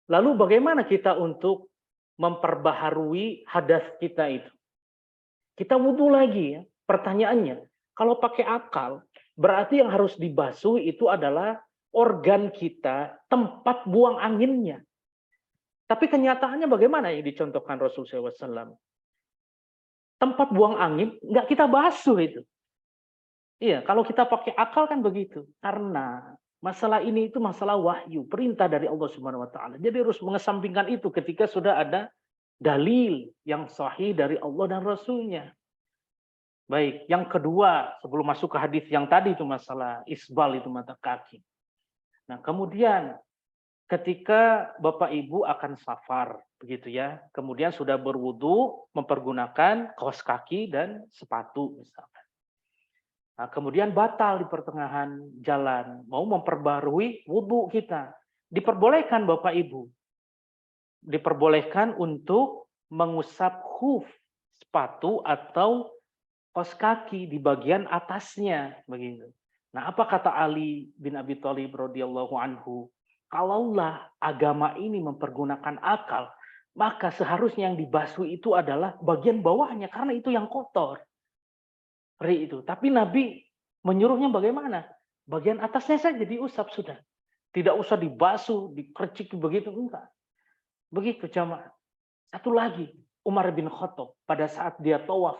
Speaker 1: Lalu bagaimana kita untuk memperbaharui hadas kita itu? Kita wudu lagi ya. Pertanyaannya, kalau pakai akal, berarti yang harus dibasuh itu adalah organ kita, tempat buang anginnya. Tapi kenyataannya bagaimana yang dicontohkan Rasulullah SAW? Tempat buang angin, nggak kita basuh itu. Iya, kalau kita pakai akal kan begitu. Karena masalah ini itu masalah wahyu, perintah dari Allah Subhanahu Wa Taala. Jadi harus mengesampingkan itu ketika sudah ada dalil yang sahih dari Allah dan Rasulnya. Baik, yang kedua sebelum masuk ke hadis yang tadi itu masalah isbal itu mata kaki. Nah kemudian ketika Bapak Ibu akan safar, begitu ya, kemudian sudah berwudu mempergunakan kaos kaki dan sepatu misalkan. Nah, kemudian batal di pertengahan jalan, mau memperbarui wudu kita. Diperbolehkan Bapak Ibu. Diperbolehkan untuk mengusap khuf, sepatu atau kaos kaki di bagian atasnya begitu. Nah, apa kata Ali bin Abi Thalib radhiyallahu anhu? Kalaulah agama ini mempergunakan akal, maka seharusnya yang dibasuh itu adalah bagian bawahnya karena itu yang kotor. Itu. Tapi Nabi menyuruhnya bagaimana? Bagian atasnya saja diusap sudah. Tidak usah dibasuh, dikercik begitu enggak. Begitu jamaah. Satu lagi, Umar bin Khattab pada saat dia tawaf,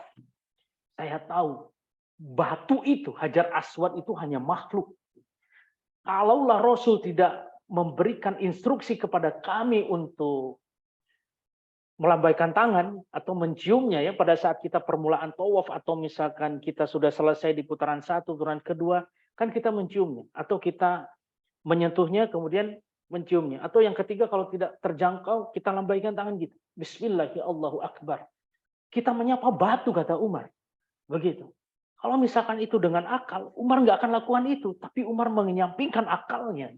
Speaker 1: saya tahu batu itu, Hajar Aswad itu hanya makhluk. Kalaulah Rasul tidak memberikan instruksi kepada kami untuk melambaikan tangan atau menciumnya ya pada saat kita permulaan tawaf atau misalkan kita sudah selesai di putaran satu, putaran kedua, kan kita menciumnya atau kita menyentuhnya kemudian menciumnya atau yang ketiga kalau tidak terjangkau kita lambaikan tangan gitu. Bismillah ya Allahu Akbar. Kita menyapa batu kata Umar. Begitu. Kalau misalkan itu dengan akal, Umar nggak akan lakukan itu. Tapi Umar menyampingkan akalnya.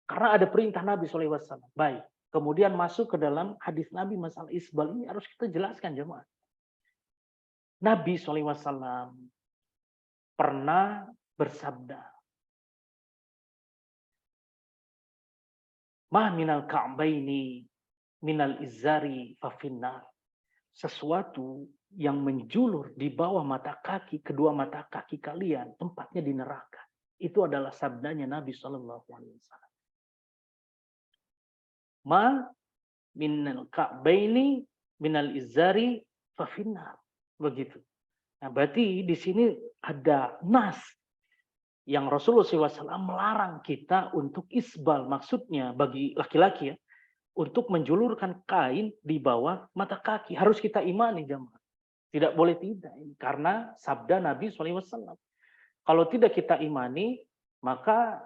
Speaker 1: Karena ada perintah Nabi SAW. Baik. Kemudian masuk ke dalam hadis Nabi masalah isbal ini harus kita jelaskan jemaah. Nabi SAW pernah bersabda, "Ma minal ka'baini minal izari fafinnar." Sesuatu yang menjulur di bawah mata kaki, kedua mata kaki kalian, tempatnya di neraka. Itu adalah sabdanya Nabi SAW. Ma minal ka'baini minal izari fafinnar. Begitu. Nah, berarti di sini ada nas yang Rasulullah SAW melarang kita untuk isbal. Maksudnya bagi laki-laki ya, untuk menjulurkan kain di bawah mata kaki. Harus kita imani jemaah. Tidak boleh tidak. Karena sabda Nabi SAW. Kalau tidak kita imani, maka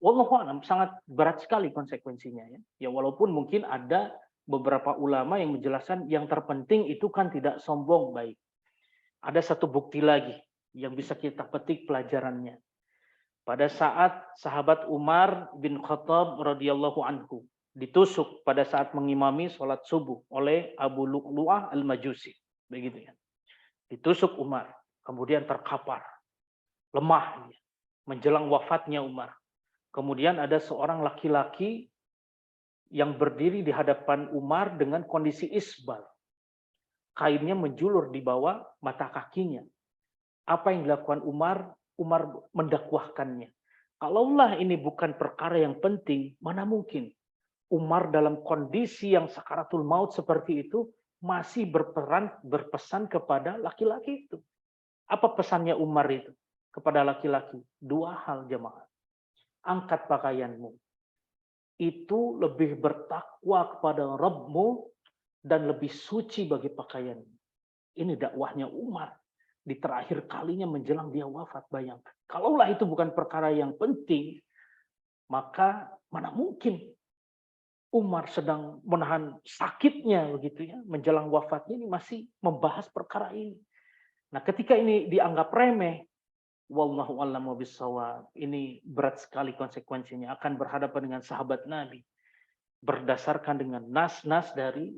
Speaker 1: wallahu a'lam sangat berat sekali konsekuensinya. Ya walaupun mungkin ada beberapa ulama yang menjelaskan yang terpenting itu kan tidak sombong baik. Ada satu bukti lagi yang bisa kita petik pelajarannya. Pada saat sahabat Umar bin Khattab radhiyallahu anhu ditusuk pada saat mengimami sholat subuh oleh Abu Lu'lu'ah al-Majusi. Begitu ya. Ditusuk Umar, kemudian terkapar, lemah menjelang wafatnya Umar. Kemudian ada seorang laki-laki yang berdiri di hadapan Umar dengan kondisi isbal. Kainnya menjulur di bawah mata kakinya. Apa yang dilakukan Umar? Umar mendakwahkannya. Kalaulah ini bukan perkara yang penting, mana mungkin Umar dalam kondisi yang sakaratul maut seperti itu masih berpesan kepada laki-laki itu. Apa pesannya Umar itu kepada laki-laki? Dua hal jemaah. Angkat pakaianmu. Itu lebih bertakwa kepada Rabbmu dan lebih suci bagi pakaianmu. Ini dakwahnya Umar di terakhir kalinya menjelang dia wafat. Bayangkan. Kalaulah itu bukan perkara yang penting, maka mana mungkin Umar sedang menahan sakitnya begitu ya, menjelang wafatnya ini masih membahas perkara ini. Nah, ketika ini dianggap remeh, wallahu a'lam bishawab, ini berat sekali konsekuensinya, akan berhadapan dengan sahabat Nabi berdasarkan dengan nas-nas dari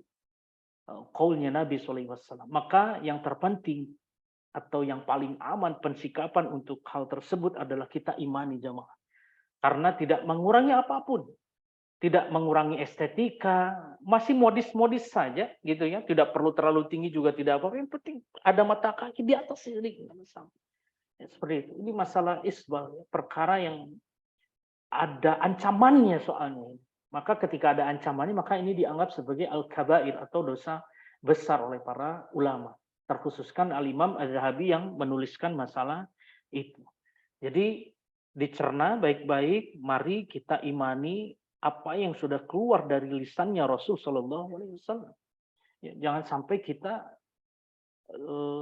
Speaker 1: qaulnya Nabi SAW. Maka yang terpenting atau yang paling aman pensikapan untuk hal tersebut adalah kita imani jamaah. Karena tidak mengurangi apapun. Tidak mengurangi estetika, masih modis-modis saja gitu ya. Tidak perlu terlalu tinggi juga tidak apa-apa. Yang penting ada mata kaki di atas sini. Ya, seperti itu. Ini masalah isbal, perkara yang ada ancamannya soalnya. Maka ketika ada ancamannya, maka ini dianggap sebagai al-kabair atau dosa besar oleh para ulama. Terkhususkan Al-Imam Az-Zahabi yang menuliskan masalah itu. Jadi dicerna baik-baik, mari kita imani apa yang sudah keluar dari lisannya Rasul Shallallahu Alaihi Wasallam. Ya, jangan sampai kita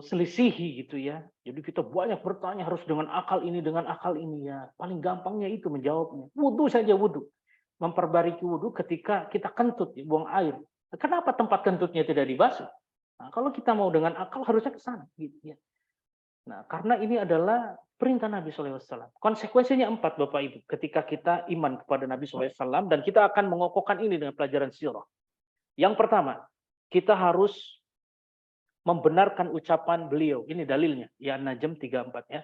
Speaker 1: selisihi gitu ya. Jadi kita banyak bertanya harus dengan akal ini, dengan akal ini ya. Paling gampangnya itu menjawabnya. Wudhu saja wudhu. Memperbaiki wudhu ketika kita kentut, ya, buang air. Kenapa tempat kentutnya tidak dibasuh? Nah, kalau kita mau dengan akal harusnya ke sana. Gitu, ya. Nah, karena ini adalah perintah Nabi SAW. Konsekuensinya 4, Bapak Ibu. Ketika kita iman kepada Nabi SAW, dan kita akan mengokohkan ini dengan pelajaran sirah. Yang pertama, kita harus membenarkan ucapan beliau. Ini dalilnya. Ya Najm 34 ya.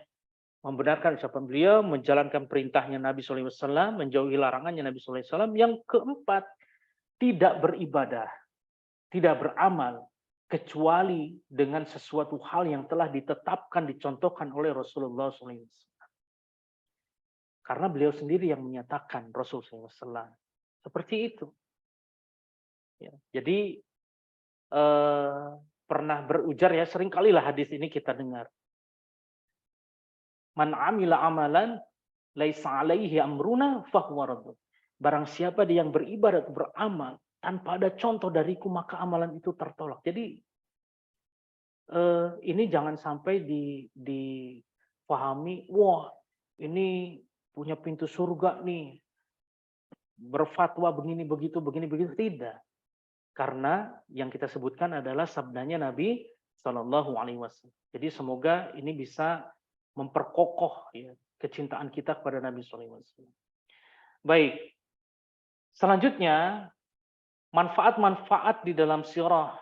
Speaker 1: Membenarkan ucapan beliau, menjalankan perintahnya Nabi SAW, menjauhi larangannya Nabi SAW. Yang keempat, tidak beribadah, tidak beramal, kecuali dengan sesuatu hal yang telah ditetapkan, dicontohkan oleh Rasulullah SAW. Karena beliau sendiri yang menyatakan Rasulullah SAW. Seperti itu. Ya, jadi pernah berujar ya, sering kalilah hadis ini kita dengar. Man amila amalan laisa alaihi amruna fahuwa raddun. Barang siapa dia yang beribadah, beramal tanpa ada contoh dariku, maka amalan itu tertolak. Jadi ini jangan sampai dipahami, wah ini punya pintu surga nih, berfatwa begini begitu begini begitu. Tidak. Karena yang kita sebutkan adalah sabdanya Nabi Sallallahu Alaihi Wasallam. Jadi semoga ini bisa memperkokoh ya kecintaan kita kepada Nabi Sallallahu Alaihi Wasallam. Baik, selanjutnya manfaat-manfaat di dalam sirah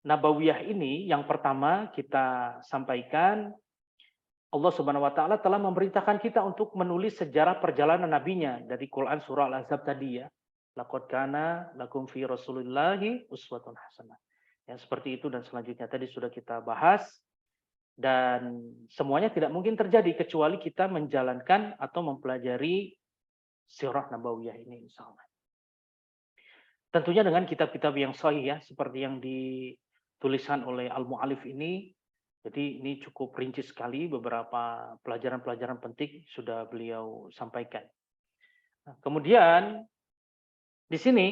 Speaker 1: Nabawiyah ini yang pertama kita sampaikan, Allah Subhanahu wa taala telah memerintahkan kita untuk menulis sejarah perjalanan nabinya dari Quran surah Al-Ahzab tadi ya. Laqad kana lakum fi Rasulillahi uswatun hasanah. Yang seperti itu dan selanjutnya tadi sudah kita bahas dan semuanya tidak mungkin terjadi kecuali kita menjalankan atau mempelajari sirah Nabawiyah ini insyaallah. Tentunya dengan kitab-kitab yang sahih ya seperti yang dituliskan oleh Al-Mu'allif ini. Jadi ini cukup rinci sekali, beberapa pelajaran-pelajaran penting sudah beliau sampaikan. Nah, kemudian di sini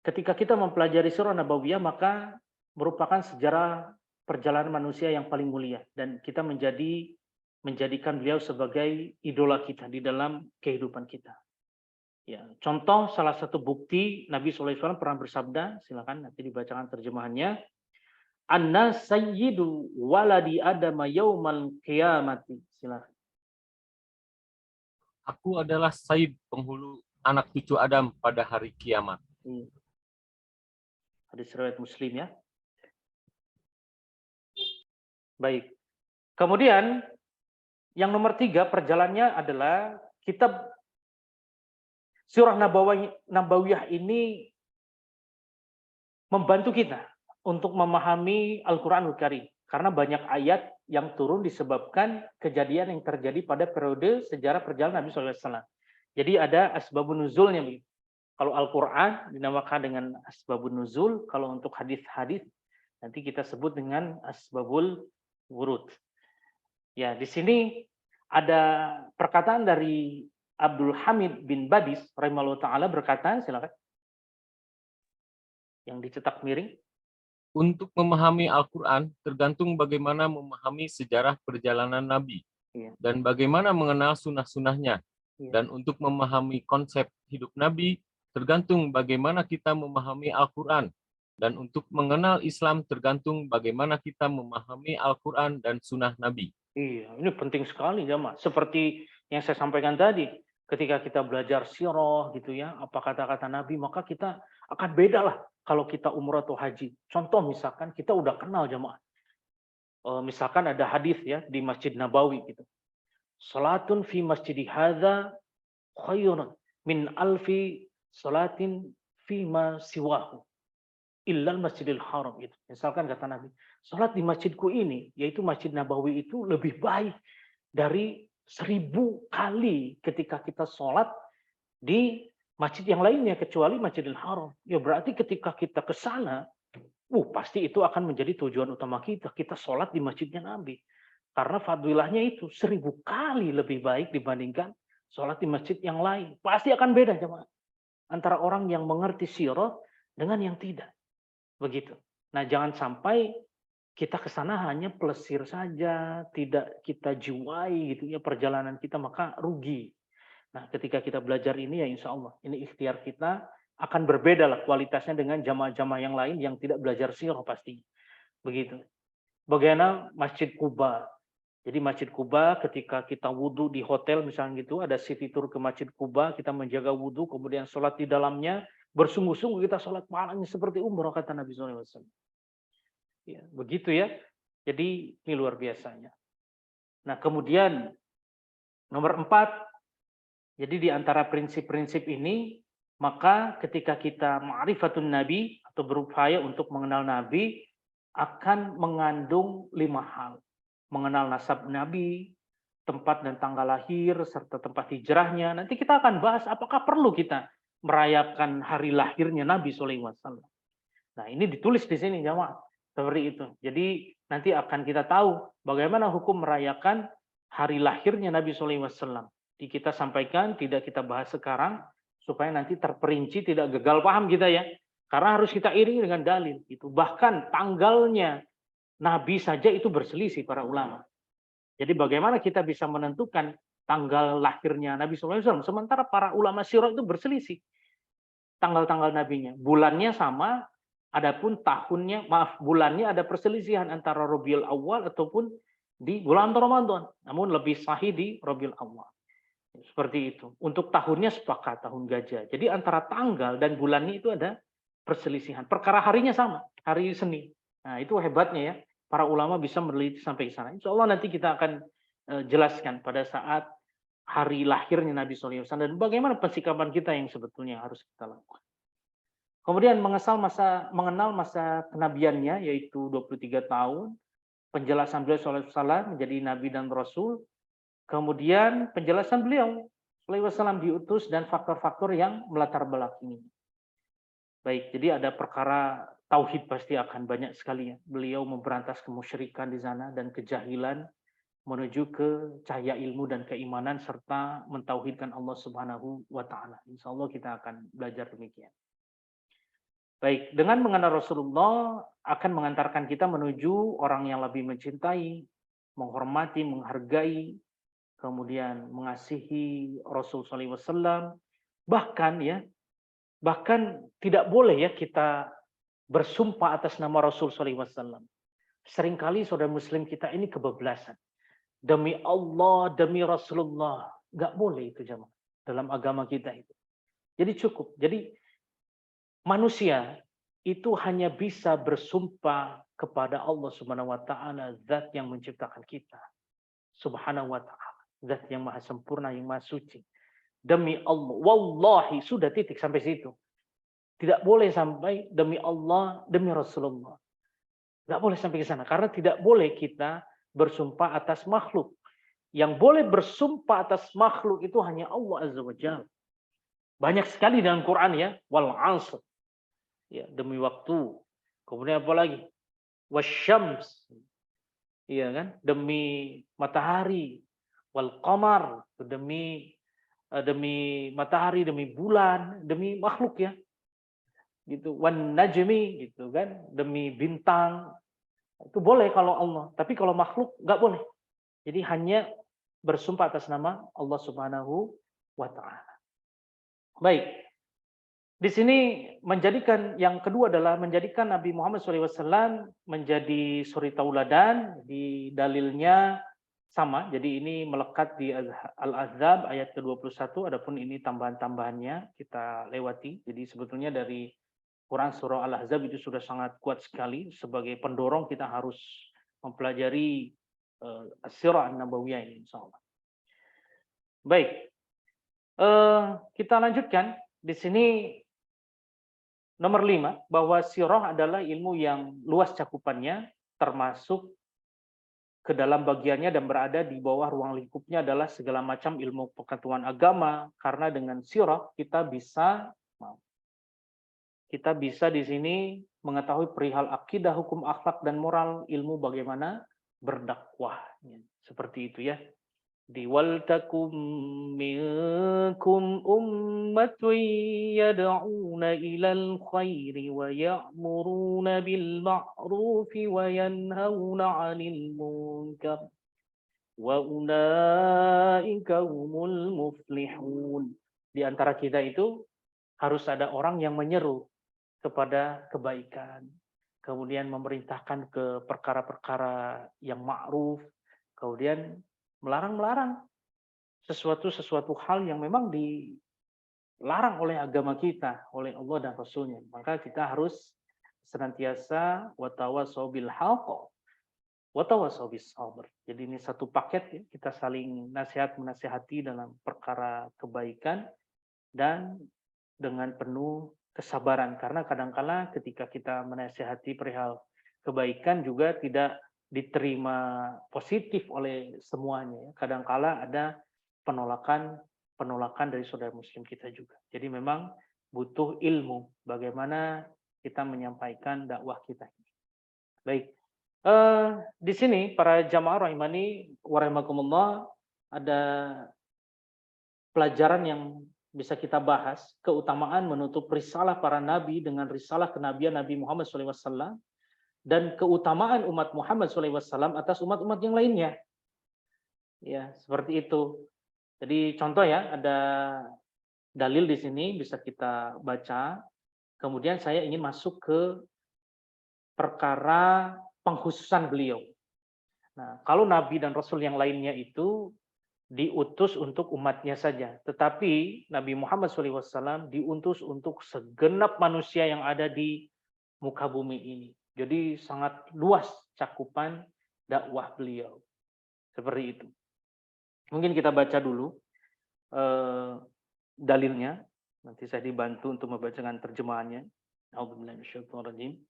Speaker 1: ketika kita mempelajari surah Nabawiyah maka merupakan sejarah perjalanan manusia yang paling mulia dan kita menjadikan beliau sebagai idola kita di dalam kehidupan kita. Ya, contoh salah satu bukti Nabi SAW pernah bersabda, silakan nanti dibacakan terjemahannya. Anna sayyidu waladi adama yaumal qiyamati. Silakan.
Speaker 2: Aku adalah Sayyid penghulu anak cucu Adam pada hari kiamat.
Speaker 1: Hadis riwayat Muslim ya. Baik. Kemudian yang nomor 3 perjalanannya adalah kitab surah Nabawiyah ini membantu kita untuk memahami Al-Quranul Karim. Karena banyak ayat yang turun disebabkan kejadian yang terjadi pada periode sejarah perjalanan Nabi SAW. Jadi ada asbabun nuzulnya. Kalau Al-Quran dinamakan dengan asbabun nuzul, kalau untuk hadis-hadis nanti kita sebut dengan asbabul wurud. Ya, di sini ada perkataan dari Abdul Hamid bin Badis rahimahullah ta'ala berkata, silakan. Yang dicetak miring.
Speaker 2: Untuk memahami Al-Quran tergantung bagaimana memahami sejarah perjalanan Nabi dan bagaimana mengenal sunnah-sunnahnya. Dan untuk memahami konsep hidup Nabi tergantung bagaimana kita memahami Al-Quran. Dan untuk mengenal Islam tergantung bagaimana kita memahami Al-Quran dan sunnah Nabi.
Speaker 1: Iya, ini penting sekali jamaah. Seperti yang saya sampaikan tadi, ketika kita belajar sirah gitu ya, apa kata-kata Nabi, maka kita akan beda lah kalau kita umrah atau haji. Contoh misalkan kita udah kenal jamaah. Misalkan ada hadis ya di Masjid Nabawi gitu. Salatun fi masjidi hadza khairun min alfi salatin fi ma siwahu illal Masjidil Haram gitu. Misalkan kata Nabi, salat di masjidku ini, yaitu Masjid Nabawi itu lebih baik dari 1000 kali ketika kita sholat di masjid yang lainnya kecuali Masjidil Haram. Ya berarti ketika kita ke sana, pasti itu akan menjadi tujuan utama kita. Kita sholat di masjidnya Nabi. Karena fadilahnya itu 1000 kali lebih baik dibandingkan sholat di masjid yang lain. Pasti akan beda jemaah. Antara orang yang mengerti sirah dengan yang tidak. Begitu. Nah jangan sampai kita ke sana hanya plesir saja, tidak kita jiwai gitu ya perjalanan kita, maka rugi. Nah, ketika kita belajar ini ya insya Allah, ini ikhtiar kita akan berbeda lah kualitasnya dengan jamaah-jamaah yang lain yang tidak belajar sirah pasti. Begitu. Bagaimana Masjid Kuba. Jadi Masjid Kuba ketika kita wudhu di hotel misalnya gitu, ada city tour ke Masjid Kuba, kita menjaga wudhu, kemudian sholat di dalamnya, bersungguh-sungguh kita sholat malamnya seperti umroh kata Nabi SAW. Ya, begitu ya. Jadi ini luar biasanya. Nah kemudian nomor 4, jadi di antara prinsip-prinsip ini, maka ketika kita ma'rifatun Nabi atau berupaya untuk mengenal Nabi, akan mengandung 5 hal. Mengenal nasab Nabi, tempat dan tanggal lahir, serta tempat hijrahnya. Nanti kita akan bahas apakah perlu kita merayakan hari lahirnya Nabi SAW. Nah ini ditulis di sini jamaah. Seperti itu. Jadi nanti akan kita tahu bagaimana hukum merayakan hari lahirnya Nabi SAW. Kita sampaikan, tidak kita bahas sekarang, supaya nanti terperinci, tidak gagal paham kita ya. Karena harus kita iringi dengan dalil. Itu. Bahkan tanggalnya Nabi saja itu berselisih para ulama. Jadi bagaimana kita bisa menentukan tanggal lahirnya Nabi SAW. Sementara para ulama sirah itu berselisih. Tanggal-tanggal nabinya. Bulannya sama, Adapun tahunnya, bulannya ada perselisihan antara Rabiul Awal ataupun di bulan Ramadan. Namun lebih sahih di Rabiul Awal. Seperti itu. Untuk tahunnya sepakat, tahun gajah. Jadi antara tanggal dan bulannya itu ada perselisihan. Perkara harinya sama, hari Senin. Nah, itu hebatnya ya. Para ulama bisa meneliti sampai ke sana. Insya Allah nanti kita akan jelaskan pada saat hari lahirnya Nabi SAW dan bagaimana persikapan kita yang sebetulnya harus kita lakukan. Kemudian mengenal masa kenabiannya, yaitu 23 tahun. Penjelasan beliau SAW menjadi Nabi dan Rasul. Kemudian penjelasan beliau SAW diutus dan faktor-faktor yang melatar belakangi. Baik, jadi ada perkara tauhid pasti akan banyak sekali ya. Beliau memberantas kemusyrikan di sana dan kejahilan menuju ke cahaya ilmu dan keimanan serta mentauhidkan Allah Subhanahu wa taala. Insyaallah kita akan belajar demikian. Baik, dengan mengenal Rasulullah akan mengantarkan kita menuju orang yang lebih mencintai, menghormati, menghargai, kemudian mengasihi Rasul SAW. Bahkan tidak boleh ya kita bersumpah atas nama Rasul SAW. Seringkali saudara Muslim kita ini kebablasan. Demi Allah, demi Rasulullah, nggak boleh itu jamaah dalam agama kita itu. Jadi cukup. Jadi manusia itu hanya bisa bersumpah kepada Allah Subhanahu wa taala, zat yang menciptakan kita. Subhanahu wa taala, zat yang maha sempurna, yang maha suci. Demi Allah, wallahi, sudah titik sampai situ. Tidak boleh sampai demi Allah, demi Rasulullah. Nggak boleh sampai ke sana karena tidak boleh kita bersumpah atas makhluk. Yang boleh bersumpah atas makhluk itu hanya Allah Azza wa Jalla. Banyak sekali dalam Quran ya, wal 'asr. Ya, demi waktu. Kemudian apa lagi? Wasyams. Iya kan? Demi matahari. Wal qamar, demi matahari, demi bulan, demi makhluk ya. Gitu. Wan najmi gitu kan, demi bintang. Itu boleh kalau Allah, tapi kalau makhluk nggak boleh. Jadi hanya bersumpah atas nama Allah Subhanahu wa taala. Baik. Di sini menjadikan yang kedua adalah menjadikan Nabi Muhammad SAW menjadi suri tauladan. Di dalilnya sama, jadi ini melekat di Al-Ahzab ayat ke-21, adapun ini tambahan-tambahannya kita lewati. Jadi sebetulnya dari Quran surah Al-Ahzab itu sudah sangat kuat sekali sebagai pendorong kita harus mempelajari As-Sirah An-Nabawiyah ini insyaallah. Baik. Kita lanjutkan di sini. Nomor 5, bahwa sirah adalah ilmu yang luas cakupannya, termasuk ke dalam bagiannya dan berada di bawah ruang lingkupnya adalah segala macam ilmu pengetahuan agama, karena dengan sirah kita bisa di sini mengetahui perihal akidah, hukum akhlak dan moral, ilmu bagaimana berdakwah. Seperti itu ya. Di wal takum minkum ummatun yad'una ilal khairi wa ya'muruna bil ma'rufi wa yanhauna 'anil munkar wa ulaika humul muflihun. Di antara kita itu harus ada orang yang menyeru kepada kebaikan, kemudian memerintahkan ke perkara-perkara yang ma'ruf, kemudian melarang sesuatu hal yang memang dilarang oleh agama kita, oleh Allah dan Rasulnya. Maka kita harus senantiasa watawasau bil haqq watawasau bis sabr. Jadi ini satu paket ya, kita saling menasihati dalam perkara kebaikan dan dengan penuh kesabaran. Karena kadangkala ketika kita menasihati perihal kebaikan juga tidak diterima positif oleh semuanya. Kadangkala ada penolakan dari saudara muslim kita juga. Jadi memang butuh ilmu bagaimana kita menyampaikan dakwah kita. Baik. Di sini para jamaah rahimani wa rahimakumullah, ada pelajaran yang bisa kita bahas, keutamaan menutup risalah para nabi dengan risalah kenabian Nabi Muhammad SAW, dan keutamaan umat Muhammad SAW atas umat-umat yang lainnya. Ya, seperti itu. Jadi contoh ya, ada dalil di sini bisa kita baca. Kemudian saya ingin masuk ke perkara pengkhususan beliau. Nah, kalau Nabi dan Rasul yang lainnya itu diutus untuk umatnya saja. Tetapi Nabi Muhammad SAW diutus untuk segenap manusia yang ada di muka bumi ini. Jadi sangat luas cakupan dakwah beliau. Seperti itu. Mungkin kita baca dulu dalilnya. Nanti saya dibantu untuk membacakan terjemahannya. A'udzubillahi.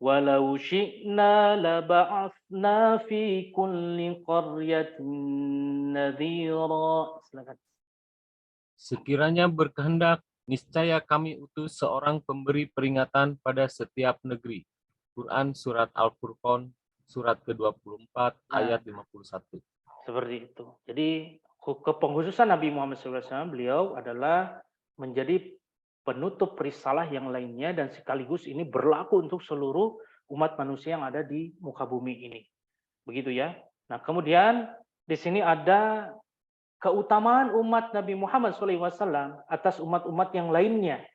Speaker 1: Walau syi'na laba'athna fi kulli qaryatin nadhira. Silakan.
Speaker 2: Sekiranya berkehendak, niscaya kami utus seorang pemberi peringatan pada setiap negeri. Quran Surat Al-Furqan, Surat ke-24, ayat 51.
Speaker 1: Seperti itu. Jadi kepengkhususan Nabi Muhammad SAW, beliau adalah menjadi penutup risalah yang lainnya dan sekaligus ini berlaku untuk seluruh umat manusia yang ada di muka bumi ini. Begitu ya. Nah, kemudian di sini ada keutamaan umat Nabi Muhammad SAW atas umat-umat yang lainnya.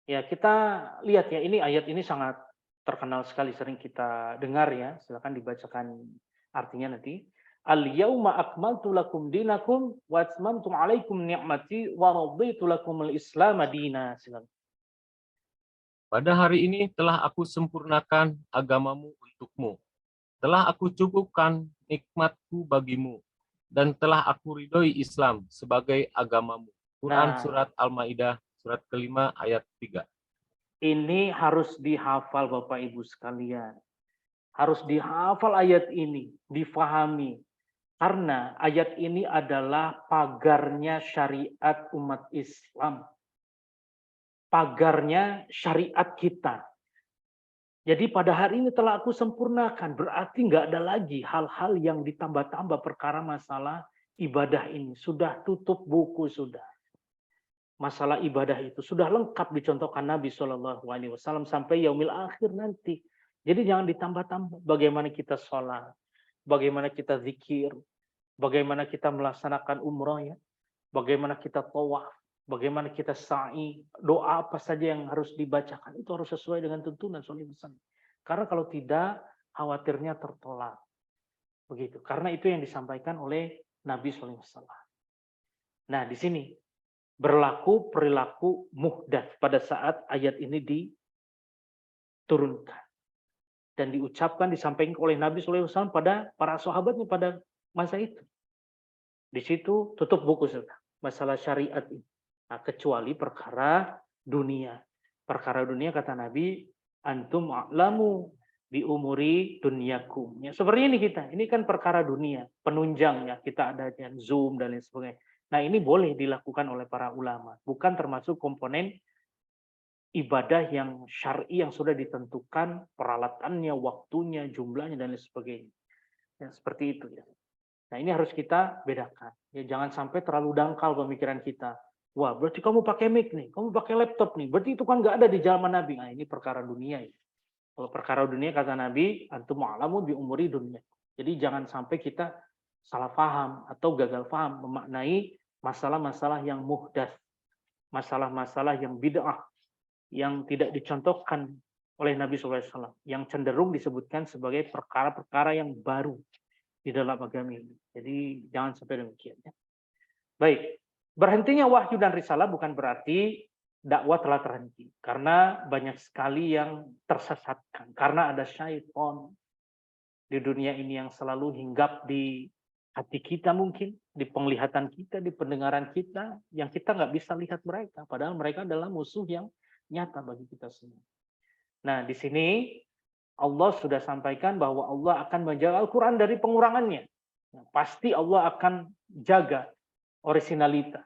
Speaker 1: Ya, kita lihat ya, ini ayat ini sangat terkenal sekali, sering kita dengar ya. Silakan dibacakan artinya nanti. Al-yauma akmaltu lakum dinakum wa atmamtu 'alaikum ni'mati wa raditu lakumul Islam madina. Silakan.
Speaker 2: Pada hari ini telah aku sempurnakan agamamu untukmu. Telah aku cukupkan nikmatku bagimu. Dan telah aku ridhoi Islam sebagai agamamu. Quran
Speaker 1: Nah,
Speaker 2: Surat Al-Ma'idah, Surat ke-5, ayat 3.
Speaker 1: ini harus dihafal Bapak Ibu sekalian. Harus dihafal ayat ini, difahami. Karena ayat ini adalah pagarnya syariat umat Islam. Pagarnya syariat kita. Jadi pada hari ini telah aku sempurnakan. Berarti nggak ada lagi hal-hal yang ditambah-tambah perkara masalah ibadah ini. Sudah tutup buku, sudah. Masalah ibadah itu sudah lengkap dicontohkan Nabi SAW sampai yaumil akhir nanti. Jadi jangan ditambah-tambah. Bagaimana kita sholat, bagaimana kita zikir, bagaimana kita melaksanakan umroh ya, bagaimana kita tawaf, bagaimana kita sa'i, doa apa saja yang harus dibacakan itu harus sesuai dengan tuntunan Rasulullah SAW. Karena kalau tidak, khawatirnya tertolak. Begitu. Karena itu yang disampaikan oleh Nabi SAW. Nah, di sini berlaku perilaku muhdats pada saat ayat ini diturunkan dan diucapkan, disampaikan oleh Nabi SAW pada para sahabatnya pada masa itu. Di situ tutup buku sudah masalah syariat ini. Nah, kecuali perkara dunia. Perkara dunia kata Nabi, antum a'lamu bi umuri dunyakum. Ya, seperti ini kita. Ini kan perkara dunia, penunjang ya. Kita ada Zoom dan lain sebagainya. Nah, ini boleh dilakukan oleh para ulama. Bukan termasuk komponen ibadah yang syar'i yang sudah ditentukan peralatannya, waktunya, jumlahnya dan lain sebagainya. Ya, seperti itu ya. Nah, ini harus kita bedakan. Ya, jangan sampai terlalu dangkal pemikiran kita. Wah, berarti kamu pakai mic nih, kamu pakai laptop nih. Berarti itu kan nggak ada di zaman Nabi. Nah, ini perkara dunia ya. Kalau perkara dunia kata Nabi, antum a'lamu bi umuri dunia. Jadi jangan sampai kita salah paham atau gagal paham memaknai masalah-masalah yang muhdats, masalah-masalah yang bid'ah, yang tidak dicontohkan oleh Nabi SAW, yang cenderung disebutkan sebagai perkara-perkara yang baru di dalam agama ini. Jadi jangan sampai demikian. Ya. Baik, berhentinya wahyu dan risalah bukan berarti dakwah telah terhenti. Karena banyak sekali yang tersesatkan. Karena ada syaitan di dunia ini yang selalu hinggap di hati kita mungkin, di penglihatan kita, di pendengaran kita, yang kita nggak bisa lihat mereka. Padahal mereka adalah musuh yang nyata bagi kita semua. Nah, di sini Allah sudah sampaikan bahwa Allah akan menjaga Al-Quran dari pengurangannya. Nah, pasti Allah akan jaga originalitas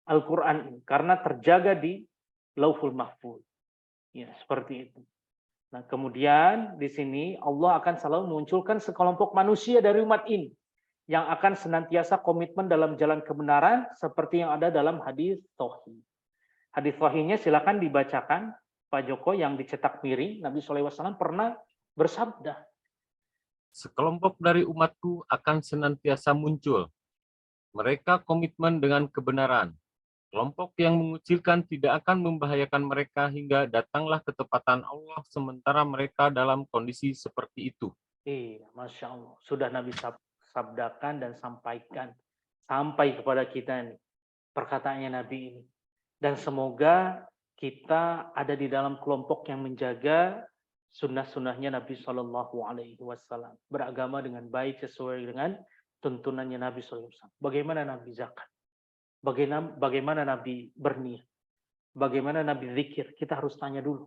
Speaker 1: Al-Quran ini karena terjaga di Lauhul Mahfuz. Ya, seperti itu. Nah, kemudian di sini Allah akan selalu munculkan sekelompok manusia dari umat ini yang akan senantiasa komitmen dalam jalan kebenaran seperti yang ada dalam hadis Sahih. Hadis Sahihnya silakan dibacakan Pak Joko yang dicetak miring. Nabi SAW pernah bersabda,
Speaker 2: sekelompok dari umatku akan senantiasa muncul. Mereka komitmen dengan kebenaran. Kelompok yang mengucilkan tidak akan membahayakan mereka hingga datanglah ketepatan Allah sementara mereka dalam kondisi seperti itu.
Speaker 1: Iya, Masya Allah. Sudah Nabi sabdakan dan sampaikan. Sampai kepada kita nih. Perkataannya Nabi ini. Dan semoga kita ada di dalam kelompok yang menjaga sunnah-sunnahnya Nabi Shallallahu Alaihi Wasallam. Beragama dengan baik sesuai dengan tuntunannya Nabi Sallallahu Alaihi Wasallam. Bagaimana Nabi zakat? Bagaimana Nabi berniat? Bagaimana Nabi zikir? Kita harus tanya dulu.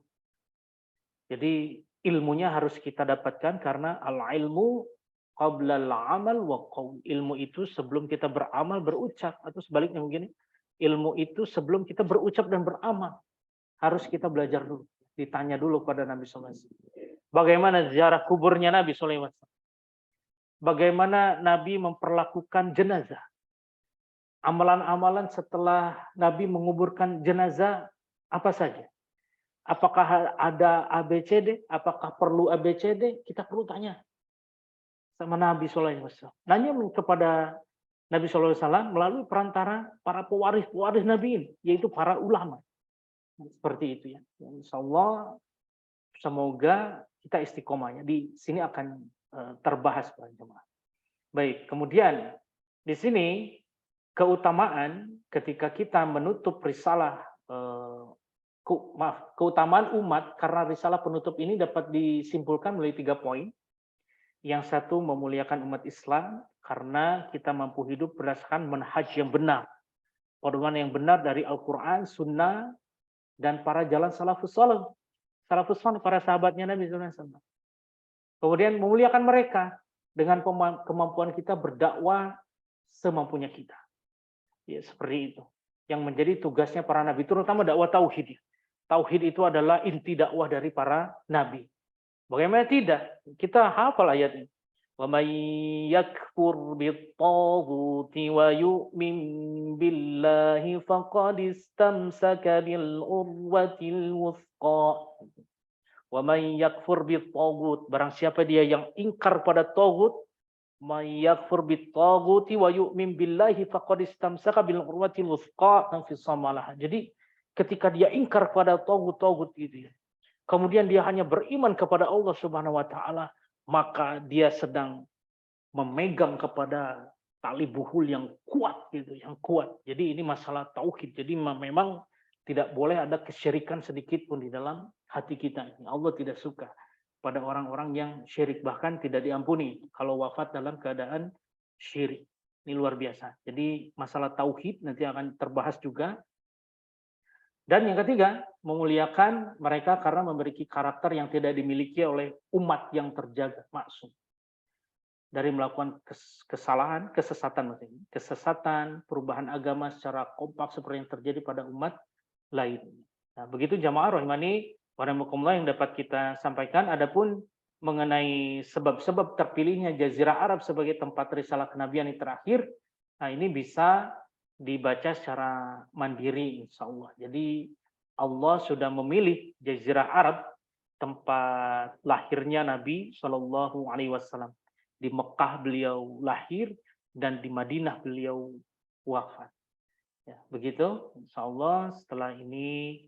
Speaker 1: Jadi ilmunya harus kita dapatkan karena al-ilmu qabla al-amal wa qaul. Ilmu itu sebelum kita beramal berucap, atau sebaliknya mungkin ilmu itu sebelum kita berucap dan beramal. Harus kita belajar dulu. Ditanya dulu pada Nabi sallallahu alaihi wasallam. Bagaimana ziarah kuburnya Nabi sallallahu alaihi wasallam? Bagaimana Nabi memperlakukan jenazah? Amalan-amalan setelah Nabi menguburkan jenazah apa saja? Apakah ada ABCD? Apakah perlu ABCD? Kita perlu tanya sama Nabi Sallallahu Alaihi Wasallam. Nanya kepada Nabi Sallallahu Alaihi Wasallam melalui perantara para pewaris Nabi ini, yaitu para ulama. Seperti itu ya. Insya Allah semoga kita istiqomahnya. Di sini akan terbahas para jemaah. Baik, kemudian di sini keutamaan ketika kita menutup risalah keutamaan umat karena risalah penutup ini dapat disimpulkan melalui 3 poin. Yang satu, memuliakan umat Islam karena kita mampu hidup berdasarkan manhaj yang benar. Pedoman yang benar dari Al-Quran, Sunnah, dan para jalan salafus salih. Salafus salih, para sahabatnya Nabi SAW. Kemudian memuliakan mereka dengan kemampuan kita berdakwah semampunya kita. Ya, seperti itu. Yang menjadi tugasnya para nabi, terutama dakwah tauhid. Tauhid itu adalah inti dakwah dari para nabi. Bagaimana tidak? Kita hafal ayat ini. Wa may yakfur bit-taghuti wa yu'min billahi faqad istamsaka bil urwatil wuthqa. Wa may yakfur bit-taghut, barang siapa dia yang ingkar pada taghut, may yakfur bit-taghuti wa yu'min billahi faqad istamsaka bil urwatil wuthqa tanfisamalah. Jadi ketika dia ingkar pada taghut itu ya, kemudian dia hanya beriman kepada Allah Subhanahu wa taala, maka dia sedang memegang kepada tali buhul yang kuat gitu, yang kuat. Jadi ini masalah tauhid. Jadi memang tidak boleh ada kesyirikan sedikit pun di dalam hati kita. Allah tidak suka pada orang-orang yang syirik, bahkan tidak diampuni kalau wafat dalam keadaan syirik. Ini luar biasa. Jadi masalah tauhid nanti akan terbahas juga. Dan yang ketiga, memuliakan mereka karena memiliki karakter yang tidak dimiliki oleh umat yang terjaga, maksum. Dari melakukan kesalahan, kesesatan, perubahan agama secara kompak seperti yang terjadi pada umat lain. Nah, begitu jamaah rahimani wa rahimakumullah yang dapat kita sampaikan. Adapun mengenai sebab-sebab terpilihnya Jazirah Arab sebagai tempat risalah kenabian yang terakhir, nah ini bisa dibaca secara mandiri insya Allah. Jadi Allah sudah memilih Jazirah Arab tempat lahirnya Nabi Shallallahu Alaihi Wasallam. Di Mekah beliau lahir dan di Madinah beliau wafat. Ya, begitu. Insya Allah setelah ini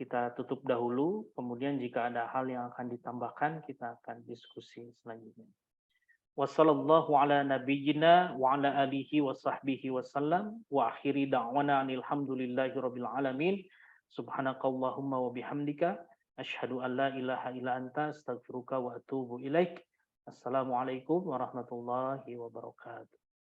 Speaker 1: kita tutup dahulu. Kemudian jika ada hal yang akan ditambahkan kita akan diskusi selanjutnya. Wassallallahu ala nabiyyina wa ala alihi wa sahbihi wasallam wa akhiri da'wana alhamdulillahi rabbil alamin. Subhanakallahumma wa bihamdika asyhadu an la ilaha illa anta astaghfiruka wa atubu ilaik. Assalamualaikum warahmatullahi wabarakatuh.